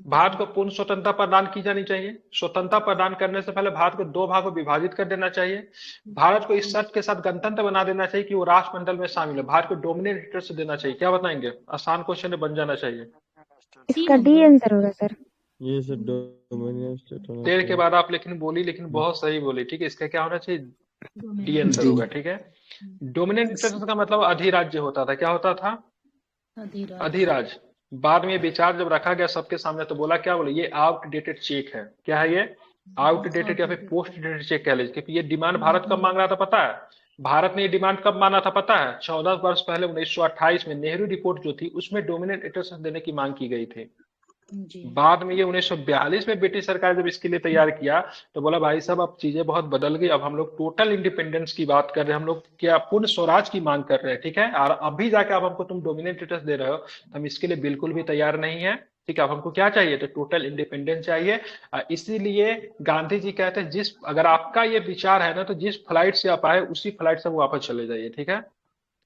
भारत को पूर्ण स्वतंत्रता प्रदान की जानी चाहिए। स्वतंत्रता प्रदान करने से पहले भारत को दो भागों में विभाजित कर देना चाहिए। भारत को इस शर्त के साथ गणतंत्र बना देना चाहिए कि वो राष्ट्रमंडल में शामिल है। भारत को डोमिनेट से देना चाहिए। क्या बताएंगे, आसान क्वेश्चन बन जाना चाहिए। इसका डी आंसर होगा सर। ये सर डोमिनियन स्टेट होना देर के चाहिए। बाद आप लेकिन बहुत सही बोली। ठीक है, इसका क्या होना चाहिए, डी आंसर होगा। ठीक है, डोमिनेंट का मतलब अधिराज्य होता था। क्या होता था, अधिराज। बाद में विचार जब रखा गया सबके सामने तो बोला, क्या बोले, ये आउटडेटेड चेक है। क्या है ये, आउटडेटेड या फिर पोस्ट डेटेड चेक कह लीजिए। क्योंकि ये डिमांड भारत कब मांग रहा था पता है, भारत ने ये डिमांड कब माना था पता है, 14 वर्ष पहले 1928 में नेहरू रिपोर्ट जो थी उसमें डोमिनेंट स्टेटस देने की मांग की गई थी। बाद में ये 1942 में ब्रिटिश सरकार जब इसके लिए तैयार किया तो बोला भाई साहब अब चीजें बहुत बदल गई, अब हम लोग टोटल इंडिपेंडेंस की बात कर रहे हैं, हम लोग क्या पूर्ण स्वराज की मांग कर रहे हैं। ठीक है, और अभी जाके अब हमको तुम डोमिनेंट स्टेटस दे रहे हो तो हम इसके लिए बिल्कुल भी तैयार नहीं है। ठीक है, अब हमको क्या चाहिए, तो टोटल इंडिपेंडेंस चाहिए। इसीलिए गांधी जी कहते हैं जिस अगर आपका ये विचार है ना तो जिस फ्लाइट से आप आए उसी फ्लाइट से वापस चले जाइए। ठीक है,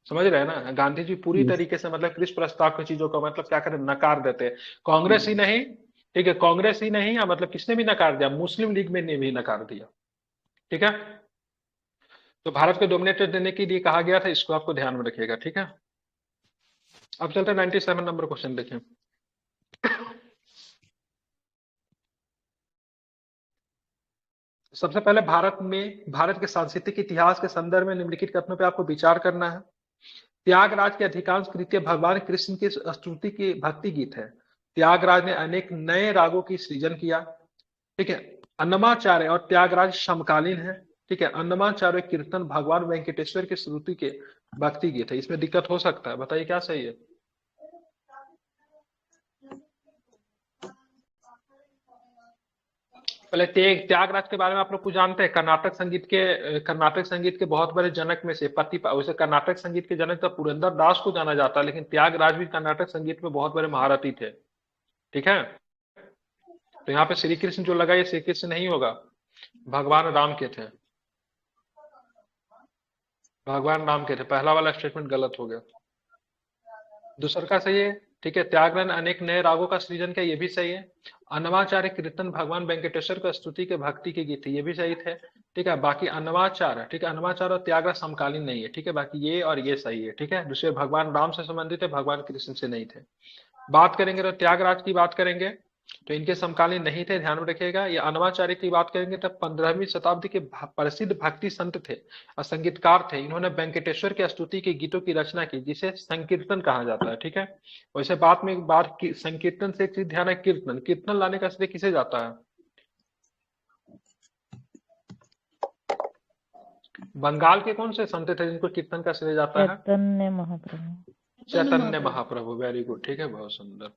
समझ रहे हैं ना, गांधी जी पूरी तरीके से मतलब क्रिस प्रस्ताव की चीजों का मतलब क्या करते, नकार देते। कांग्रेस ही नहीं, ठीक है, कांग्रेस ही नहीं या मतलब किसने भी नकार दिया, मुस्लिम लीग में ने भी नकार दिया। ठीक है, तो भारत को डोमिनेटेड देने के लिए कहा गया था, इसको आपको ध्यान में रखिएगा। ठीक है, अब चलते हैं 97 नंबर क्वेश्चन देखें। सबसे पहले भारत के सांस्कृतिक इतिहास के संदर्भ में निम्नलिखित कथनों पर आपको विचार करना है। त्यागराज के अधिकांश कृत्य भगवान कृष्ण की स्तुति के भक्ति गीत है। त्यागराज ने अनेक नए रागों की सृजन किया। ठीक है, अन्नमाचार्य और त्यागराज समकालीन है। ठीक है, अन्नमाचार्य कीर्तन भगवान वेंकटेश्वर की स्तुति के भक्ति गीत है। इसमें दिक्कत हो सकता है, बताइए क्या सही है। पहले त्यागराज के बारे में आप लोग कुछ जानते हैं, कर्नाटक संगीत के बहुत बड़े जनक में से वैसे कर्नाटक संगीत के जनक तो पुरंदर दास को जाना जाता है, लेकिन त्यागराज भी कर्नाटक संगीत में बहुत बड़े महारथी थे। ठीक है, तो यहाँ पे श्री कृष्ण जो लगा ये श्री कृष्ण नहीं होगा, भगवान राम के थे, भगवान राम के थे। पहला वाला स्टेटमेंट गलत हो गया, दूसरा का सही है। ठीक है, त्यागराज ने अनेक नए रागों का सृजन किया, ये भी सही है। अन्नमाचार्य कीर्तन भगवान वेंकटेश्वर का स्तुति के भक्ति के गीत थे, ये भी सही थे। ठीक है, बाकी अन्नमाचार्य, ठीक है, अन्नमाचार्य और त्यागराज समकालीन नहीं है। ठीक है, बाकी ये और ये सही है। ठीक है, दूसरे भगवान राम से संबंधित है, भगवान कृष्ण से नहीं थे। बात करेंगे तो त्यागराज की बात करेंगे तो इनके समकालीन नहीं थे, ध्यान में रखिएगा। ये अन्नमाचार्य की बात करेंगे तो 15वीं शताब्दी के प्रसिद्ध भक्ति संत थे और संगीतकार थे। इन्होंने वेंकटेश्वर की स्तुति के गीतों की रचना की जिसे संकीर्तन कहा जाता है। ठीक है, वैसे बात संकीर्तन से एक चीज ध्यान है, कीर्तन लाने का श्रेय किसे जाता है, बंगाल के कौन से संत थे जिनको कीर्तन का श्रेय जाता है, चैतन्य महाप्रभु। वेरी गुड, ठीक है, बहुत सुंदर।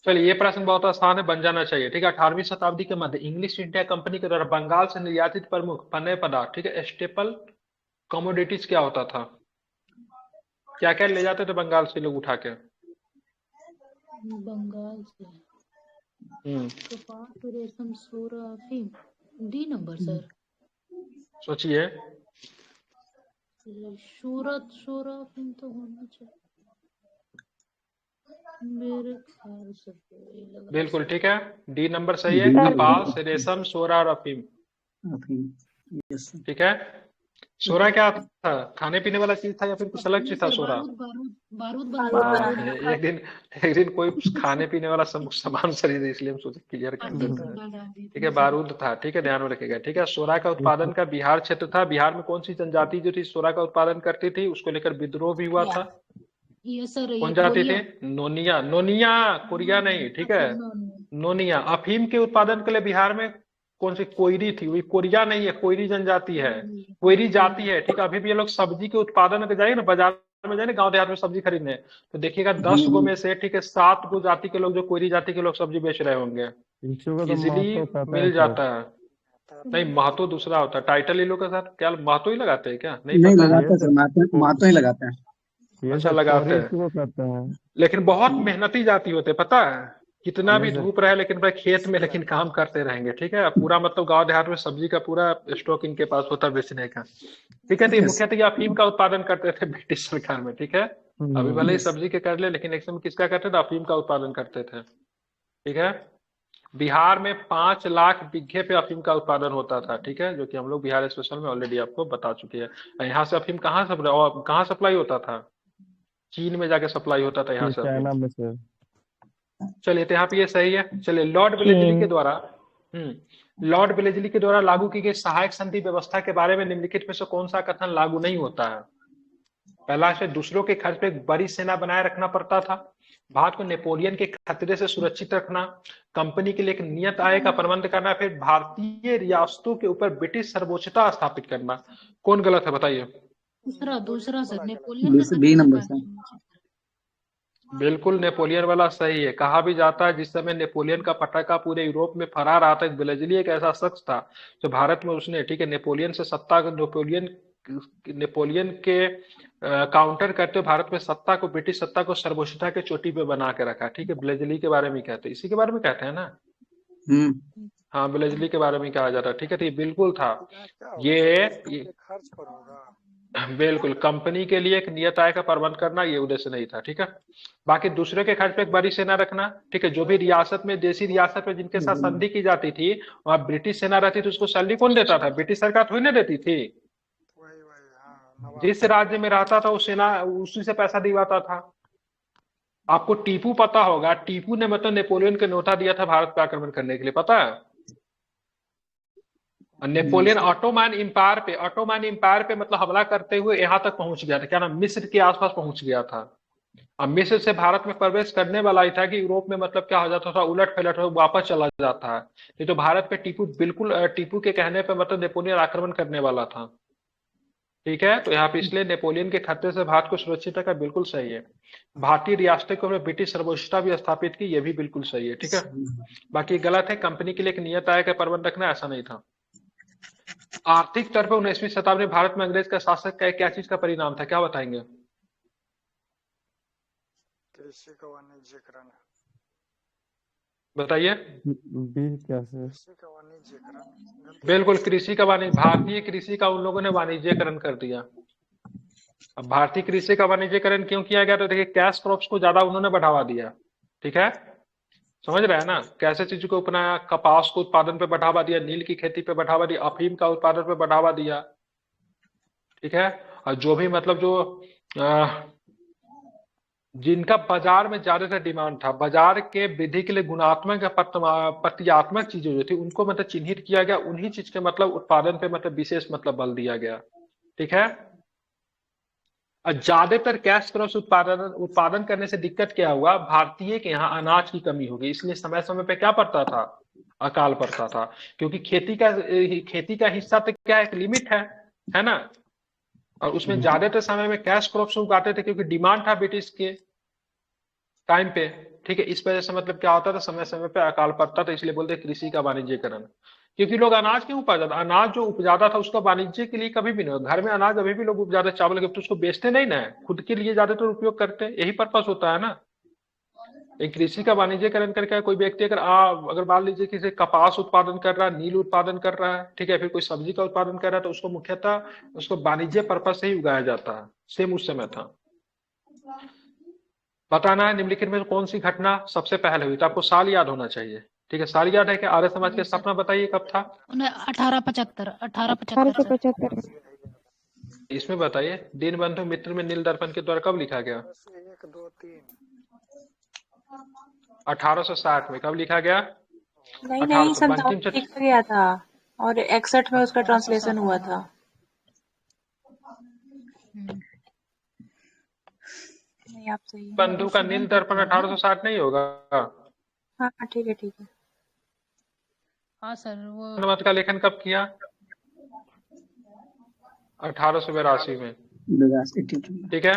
चलिए ये प्रश्न बहुत आसान है, बन जाना चाहिए। ठीक है, 18वीं शताब्दी के मध्य इंग्लिश इंडिया कंपनी के द्वारा बंगाल से निर्यातित प्रमुख पेय पदार्थ, ठीक है, स्टेपल कमोडिटीज क्या होता था, क्या क्या ले जाते थे बंगाल से लोग उठा के, बंगाल से कपास, रेशम, सोरा, अफीम। डी नंबर सर, सोचिए। सोरा अफीम तो होना चाहिए मेरे ख्याल से, बिल्कुल ठीक है, डी नंबर सही है, कपास, रेशम, सोरा और अफीम। यस। ठीक है, सोरा क्या था? खाने पीने वाला चीज था या फिर कुछ अलग चीज था सर सोरा? बारूद बारूद बारूद बारूद बनाने बनाने का। एक दिन कोई खाने पीने वाला सामान खरीदे, इसलिए हम सोचे क्लियर हाँ कर जी देते सर, हैं। डाल दिए ठीक है, थे सर। बारूद था। ठीक है, ध्यान में रखिएगा। ठीक है, सोरा का उत्पादन का बिहार क्षेत्र था। बिहार में कौन सी जनजाति जो थी सोरा का उत्पादन करती थी, उसको लेकर विद्रोह भी हुआ या था। ये सर, ये कौन जाति थे? कोरिया। नोनिया। नोनिया, कोरिया नहीं। ठीक है, अच्छा, नो नोनिया। अफीम के उत्पादन के लिए बिहार में कौन सी कोयरी थी? वही कोरिया नहीं है, कोयरी जनजाति है, कोयरी जाति है। ठीक है, अभी भी ये लोग सब्जी के उत्पादन के जाइए ना, बाजार में जाए ना, गांव देहात में सब्जी खरीदने, तो देखिएगा 10 गो में से, ठीक है, 7 गो जाति के लोग, जो कोयरी जाति के लोग सब्जी बेच रहे होंगे। इनको तो इजिली महत्व पता है मिल सर। जाता है। नहीं, महतो दूसरा होता है। टाइटल इन लोग के साथ क्या महतो ही लगाते हैं क्या? नहीं नहीं पता है? लगाते हैं सर, मातो ही लगाते हैं। ये अच्छा, सर लगाते कोहरे हैं। इसको कहते हैं। लेकिन बहुत मेहनती जाति होते, पता है? कितना ये भी सर धूप रहे, लेकिन भाई खेत में लेकिन काम करते रहेंगे। ठीक है, पूरा मतलब गांव देहात में सब्जी का पूरा स्टॉक इनके पास होता है बेचने का। ठीक है, तो ये यस मुख्यतः ये अफीम का उत्पादन करते थे ब्रिटिश सरकार में। ठीक है, अभी भले ही यस सब्जी के कर ले, लेकिन एक समय किसका करते थे? अफीम का उत्पादन करते थे। ठीक है, बिहार में 5 लाख बीघे पे अफीम का उत्पादन होता था। ठीक है, जो कि हम लोग बिहार स्पेशल में ऑलरेडी आपको बता चुके हैं। यहाँ से अफीम कहाँ सप्लाई होता था? चीन में जाके सप्लाई होता था यहाँ ये से अफीम। चाइना में सर। चलिए, तो यहाँ पे ये सही है। चलिए, लॉर्ड वेलेस्ली के द्वारा लॉर्ड वेलेस्ली के द्वारा लागू की गई सहायक संधि व्यवस्था के बारे में निम्नलिखित में से कौन सा कथन लागू नहीं होता है? पहला है, दूसरों के खर्च पे एक बड़ी सेना बनाए रखना पड़ता था। भारत को नेपोलियन के खतरे से सुरक्षित रखना, कंपनी के लिए एक नियत आय का प्रबंध करना, फिर भारतीय रियासतों के ऊपर ब्रिटिश सर्वोच्चता स्थापित करना। कौन गलत है बताइए? दूसरा सर, नेपोलियन के बी खतरे से नंबर काफी सर। बिल्कुल, नेपोलियन वाला सही है। कहा भी जाता है जिस समय नेपोलियन का पटाखा पूरे यूरोप में फहरा रहा था, वेलेस्ली एक ऐसा शख्स था जो भारत में उसने, ठीक है, नेपोलियन के काउंटर करते हुए भारत में सत्ता को, ब्रिटिश सत्ता को सर्वोच्चता के चोटी पे बना के रखा। ठीक है, वेलेस्ली के बारे में कहते हैं, इसी के बारे में कहते हैं ना। हाँ, वेलेस्ली के बारे में कहा जाता है। ठीक है, तो ये बिल्कुल था। ये खर्च पर होगा। बिल्कुल, कंपनी के लिए एक नियत आय का प्रबंध करना, ये उद्देश्य नहीं था। ठीक है, बाकी दूसरे के खर्च पे एक बड़ी सेना रखना। ठीक है, जो भी रियासत में, देसी रियासत में जिनके साथ संधि की जाती थी, वहां ब्रिटिश सेना रहती थी, उसको सैलरी कौन देता था? ब्रिटिश सरकार थोड़ी ना देती थी। वही वही, हाँ, नवाब जिस राज्य में रहता था वो सेना उसी से पैसा दिलवाता था। आपको टीपू पता होगा, टीपू ने मतलब नेपोलियन को न्योता दिया था भारत पे आक्रमण करने के लिए, पता है? नेपोलियन ऑटोमैन एम्पायर पे मतलब हमला करते हुए यहाँ तक पहुंच गया था। क्या नाम? मिस्र के आसपास पहुंच गया था। अब मिस्र से भारत में प्रवेश करने वाला ही था कि यूरोप में मतलब क्या हो जाता था, उलट पलट हो वापस चला जाता है। ये तो भारत पे टीपू के कहने पे मतलब नेपोलियन आक्रमण करने वाला था। ठीक है, तो यहाँ पे इसलिए नेपोलियन के खतरे से भारत को सुरक्षित रखा, बिल्कुल सही है। भारतीय रियासतों को ब्रिटिश सर्वोच्चता भी स्थापित की, ये भी बिल्कुल सही है। ठीक है, बाकी गलत है। कंपनी के लिए एक नियत आय का प्रबंध रखना, ऐसा नहीं था। आर्थिक तौर पर 19वीं शताब्दी में भारत में अंग्रेज का शासक का क्या चीज का परिणाम था, क्या बताएंगे? कृषि का वाणिज्यकरण। बताइए। बी क्या सर? कृषि का वाणिज्यकरण। बिल्कुल, कृषि का भारतीय कृषि का उन लोगों ने वाणिज्यकरण कर दिया। अब भारतीय कृषि का वाणिज्यकरण क्यों किया गया? तो देखिए, कैश क्रॉप्स को ज्यादा उन्होंने बढ़ावा दिया। ठीक है, समझ रहे हैं ना? कैसे चीज को अपनाया? कपास को उत्पादन पे बढ़ावा दिया, नील की खेती पे बढ़ावा दिया, अफीम का उत्पादन पे बढ़ावा दिया। ठीक है, और जो भी मतलब जो जिनका बाजार में ज्यादातर डिमांड था, बाजार के वृद्धि के लिए गुणात्मक या प्रक्रियात्मक चीजें जो थी उनको मतलब चिन्हित किया गया, उन्हीं चीज के मतलब उत्पादन पे मतलब विशेष मतलब बल दिया गया। ठीक है, ज्यादातर कैश क्रॉप्स उत्पादन करने से दिक्कत क्या हुआ? भारतीय के यहाँ अनाज की कमी होगी, इसलिए समय समय पे क्या पड़ता था? अकाल पड़ता था। क्योंकि खेती का हिस्सा तो क्या, एक लिमिट है ना? और उसमें ज्यादातर समय में कैश क्रॉप्स उगाते थे, क्योंकि डिमांड था ब्रिटिश के टाइम पे। ठीक है, इस वजह से मतलब क्या होता था, समय समय पे अकाल पड़ता था, इसलिए बोलते कृषि का वाणिज्यकरण। क्योंकि लोग अनाज क्यों उपजाता था? अनाज जो उपजाता था उसका वाणिज्य के लिए कभी भी नहीं। घर में अनाज अभी भी लोग उपजाते, चावल के, तो उसको बेचते नहीं ना, खुद के लिए ज्यादातर उपयोग करते, यही पर्पस होता है ना। एक कृषि का वाणिज्यकरण करके कोई व्यक्ति अगर मान लीजिए किसी कपास उत्पादन कर रहा है, नील उत्पादन कर रहा है, ठीक है, फिर कोई सब्जी का उत्पादन कर रहा है, तो उसको मुख्यतः उसको वाणिज्य पर्पस से ही उगाया जाता है। सेम उस समय था। बताना है निम्नलिखित में कौन सी घटना सबसे पहले हुई, तो आपको साल याद होना चाहिए। ठीक है, साल याद है कि आर्य समाज की स्थापना बताइए कब था? 1875। 1875। 1875 में। इसमें बताइए, दीनबंधु मित्र में नील दर्पण के द्वारा कब लिखा गया? बस 1 2 3 1860 में। कब लिखा गया? नहीं नहीं, 1800। बंकिम 57 चंद्र लिखा गया था और 61 में उसका ट्रांसलेशन हुआ था। नहीं, आप सही है। बंधु का नील दर्पण 1860 नहीं होगा? हाँ ठीक है ठीक है। हाँ सर वो मत का लेखन कब किया? 1882 में। ठीक है।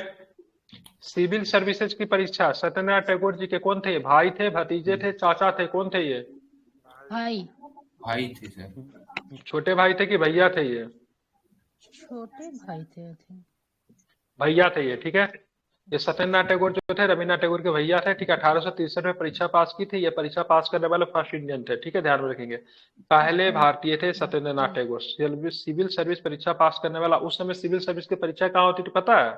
सिविल सर्विसेज की परीक्षा सत्येंद्रनाथ टैगोर जी के कौन थे? भाई थे, भतीजे थे, चाचा थे, कौन थे ये? भाई भाई थे सर। छोटे भाई थे कि भैया थे ये? छोटे भाई थे I think। भैया थे ये। ठीक है। ये सत्येंद्रनाथ टैगोर जो थे रविन्द्रनाथ टैगोर के भैया थे। ठीक है। 1863 में परीक्षा पास की थी। ये परीक्षा पास करने वाले फर्स्ट इंडियन थे। ठीक है, ध्यान में रखेंगे। पहले भारतीय थे सत्येंद्रनाथ टैगोर। सिविल सर्विस परीक्षा पास करने वाला। उस समय सिविल सर्विस की परीक्षा कहाँ होती थी पता है?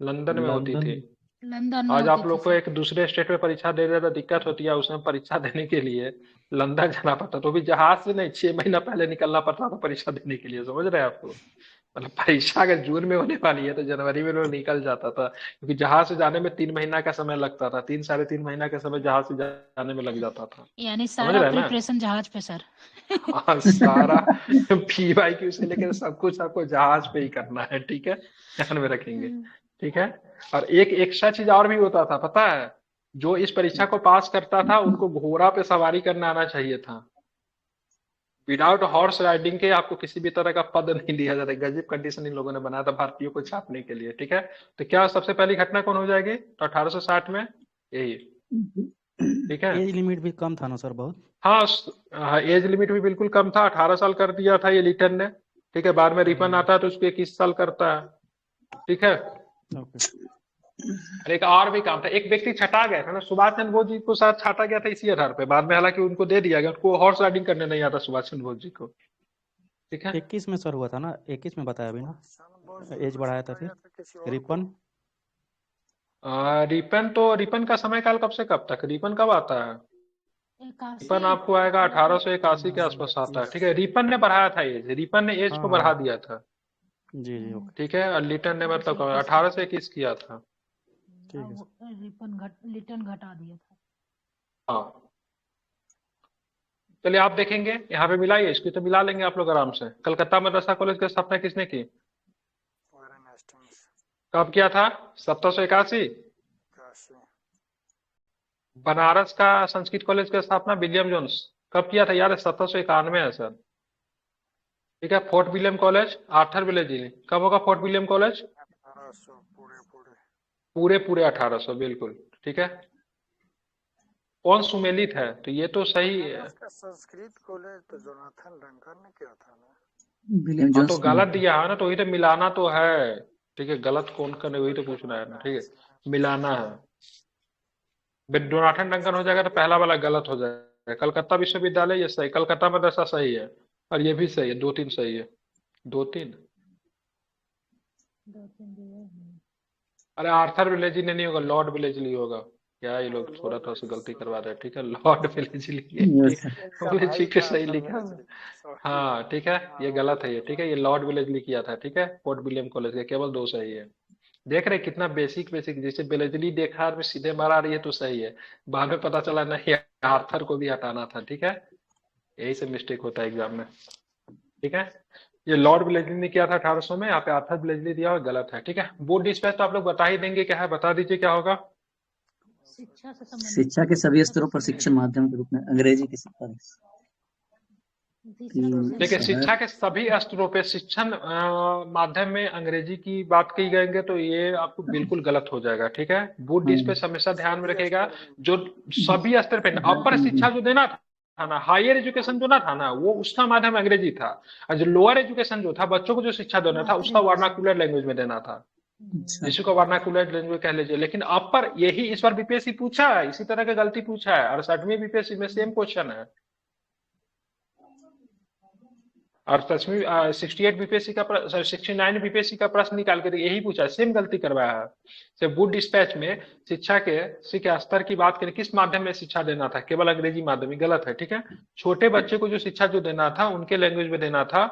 लंदन में होती थी। लंदन में आज आप होती लोग थी को सर। एक दूसरे स्टेट में परीक्षा देने में दिक्कत होती है, उसमें परीक्षा देने के लिए लंदन जाना पड़ता, तो भी जहाज से नहीं, 6 महीना पहले निकलना पड़ता था परीक्षा देने के लिए। समझ रहे हैं आपको? मतलब परीक्षा अगर जून में होने वाली है तो जनवरी में लोग निकल जाता था, क्योंकि जहाज से जाने में 3 महीना का समय लगता था। 3 साढ़े 3 महीना का समय जहाज से जाने में लग जाता था। यानी समझ सारा रहे हैं ना? प्रिपरेशन जहाज पे सर। हाँ, सारा PYQ से लेकर सब कुछ आपको जहाज पे ही करना है। ठीक है, ध्यान में रखेंगे। ठीक है। और एक एक्स्ट्रा चीज और भी होता था पता है? जो इस परीक्षा को पास करता था उनको घोड़ा पे सवारी करना आना चाहिए था। विदाउट हॉर्स राइडिंग के आपको किसी भी तरह का पद नहीं दिया जाता। गजब कंडीशन इन लोगों ने बनाया था भारतीयों को छापने के लिए। ठीक है। तो क्या सबसे पहली घटना कौन हो जाएगी? तो 1860 में यही। ठीक है। एज लिमिट भी कम था ना सर बहुत? हाँ, एज लिमिट भी बिल्कुल कम था। 18 साल कर दिया था ये लिटन ने। ठीक है। बाद में रिपन आता है तो उसको 21 साल करता है। ठीक है। ओके। और एक और भी काम था, एक व्यक्ति छटा गया था ना, सुभाष चंद्र बोस जी को साथ छाटा गया था इसी आधार पे। बाद में हालांकि उनको दे दिया गया, उनको हॉर्स राइडिंग करने नहीं आता सुभाष चंद्र बोस जी को। ठीक है। 21 में सर हुआ था ना, 21 में बताया अभी ना, एज बढ़ाया था फिर किसी और रिपन। रिपन का समय काल कब से कब तक? रिपन कब आता है? रिपन आपको आएगा 1881 के आसपास आता है। ठीक है। रिपन ने बढ़ाया था एज, रिपन ने एज हाँ को हाँ बढ़ा दिया था। जी जी ओके ठीक है। और लिटन ने मतलब 18 से 21 किया था। ठीक है सर। लिटन घटा दिया था। हाँ, चलिए आप देखेंगे यहाँ पे मिलाइए, इसकी तो मिला लेंगे आप लोग आराम से। कलकत्ता मदरसा कॉलेज की स्थापना किसने की? वारेन हेस्टिंग्स कब किया था? 1781। 81 बनारस का संस्कृत कॉलेज की स्थापना विलियम जोन्स कब किया था? यार 1791 है सर। ठीक है। फोर्ट विलियम कॉलेज आर्थर विलेजी कब होगा? फोर्ट विलियम कॉलेज 1800 पूरे पूरे पूरे पूरे 1800 बिल्कुल। ठीक है। कौन सुमेलित है? तो ये तो सही है। बनारस का संस्कृत कॉलेज तो जोनाथन डंकर ने किया था ना। विलियम हाँ, तो जोन्स गलत दिया है ना, तो वही तो मिलाना तो है। ठीक है। गलत कौन करने, वही तो पूछना है ना। ठीक है, मिलाना है। डोनाथन डंकन हो जाएगा तो पहला वाला गलत हो जाएगा। कलकत्ता विश्वविद्यालय ये सही, कलकत्ता मदरसा सही है, और ये भी सही है। 2-3 सही है। 2-3। अरे आर्थर विलेजी ने नहीं होगा, लॉर्ड विलेजली होगा। क्या ये लोग थोड़ा थोड़ा सा गलती करवा रहे हैं। ठीक है, लॉर्ड विलेजली विलेजी के सही लिखा है। हाँ ठीक है, ये गलत है ये। ठीक है, ये लॉर्ड विलेजली किया था। ठीक है। फोर्ट विलियम कॉलेज के केवल 2 सही है। देख रहे कितना बेसिक बेसिक, जैसे विलेजली देखा में सीधे मारा रही है तो सही है, बाद में पता चला नहीं आर्थर को भी हटाना था। ठीक है, यही से मिस्टेक होता है एग्जाम में। ठीक है, ये लॉर्ड विलेजली ने किया था 1800 में, यहाँ पे आर्थर विलेजली दिया हुआ गलत है। ठीक है। बोर्ड डिस्पैच तो आप लोग बता ही देंगे क्या है, बता दीजिए क्या होगा। शिक्षा से संबंधित शिक्षा के सभी स्तरों पर शिक्षण माध्यम के रूप में अंग्रेजी की शिक्षा देखिए, शिक्षा के सभी स्तरों पे शिक्षण माध्यम में अंग्रेजी की बात की जाएंगे तो ये आपको बिल्कुल गलत हो जाएगा। ठीक है, बोर्ड डिस्पैच हमेशा ध्यान में रखेगा, जो सभी स्तर पे अपर शिक्षा जो देना था ना, हायर एजुकेशन जो ना था ना, वो उसका माध्यम अंग्रेजी था। और जो लोअर एजुकेशन जो था, बच्चों को जो शिक्षा देना था, उसका वर्नाकुलर लैंग्वेज में देना था, जिसको वर्नाकुलर लैंग्वेज कह लीजिए। लेकिन अपर यही इस बार बीपीएससी पूछा है, इसी तरह की गलती पूछा है, और 60वीं बीपीएससी में सेम क्वेश्चन है। और 68 बीपीएससी का 69 बीपीएससी का प्रश्न निकाल कर यही पूछा, सेम गलती करवाया है। से बोर्ड डिस्पैच में शिक्षा के स्तर की बात करें, किस माध्यम में शिक्षा देना था, केवल अंग्रेजी माध्यम में, गलत है। ठीक है, छोटे बच्चे को जो शिक्षा जो देना था उनके लैंग्वेज में देना था,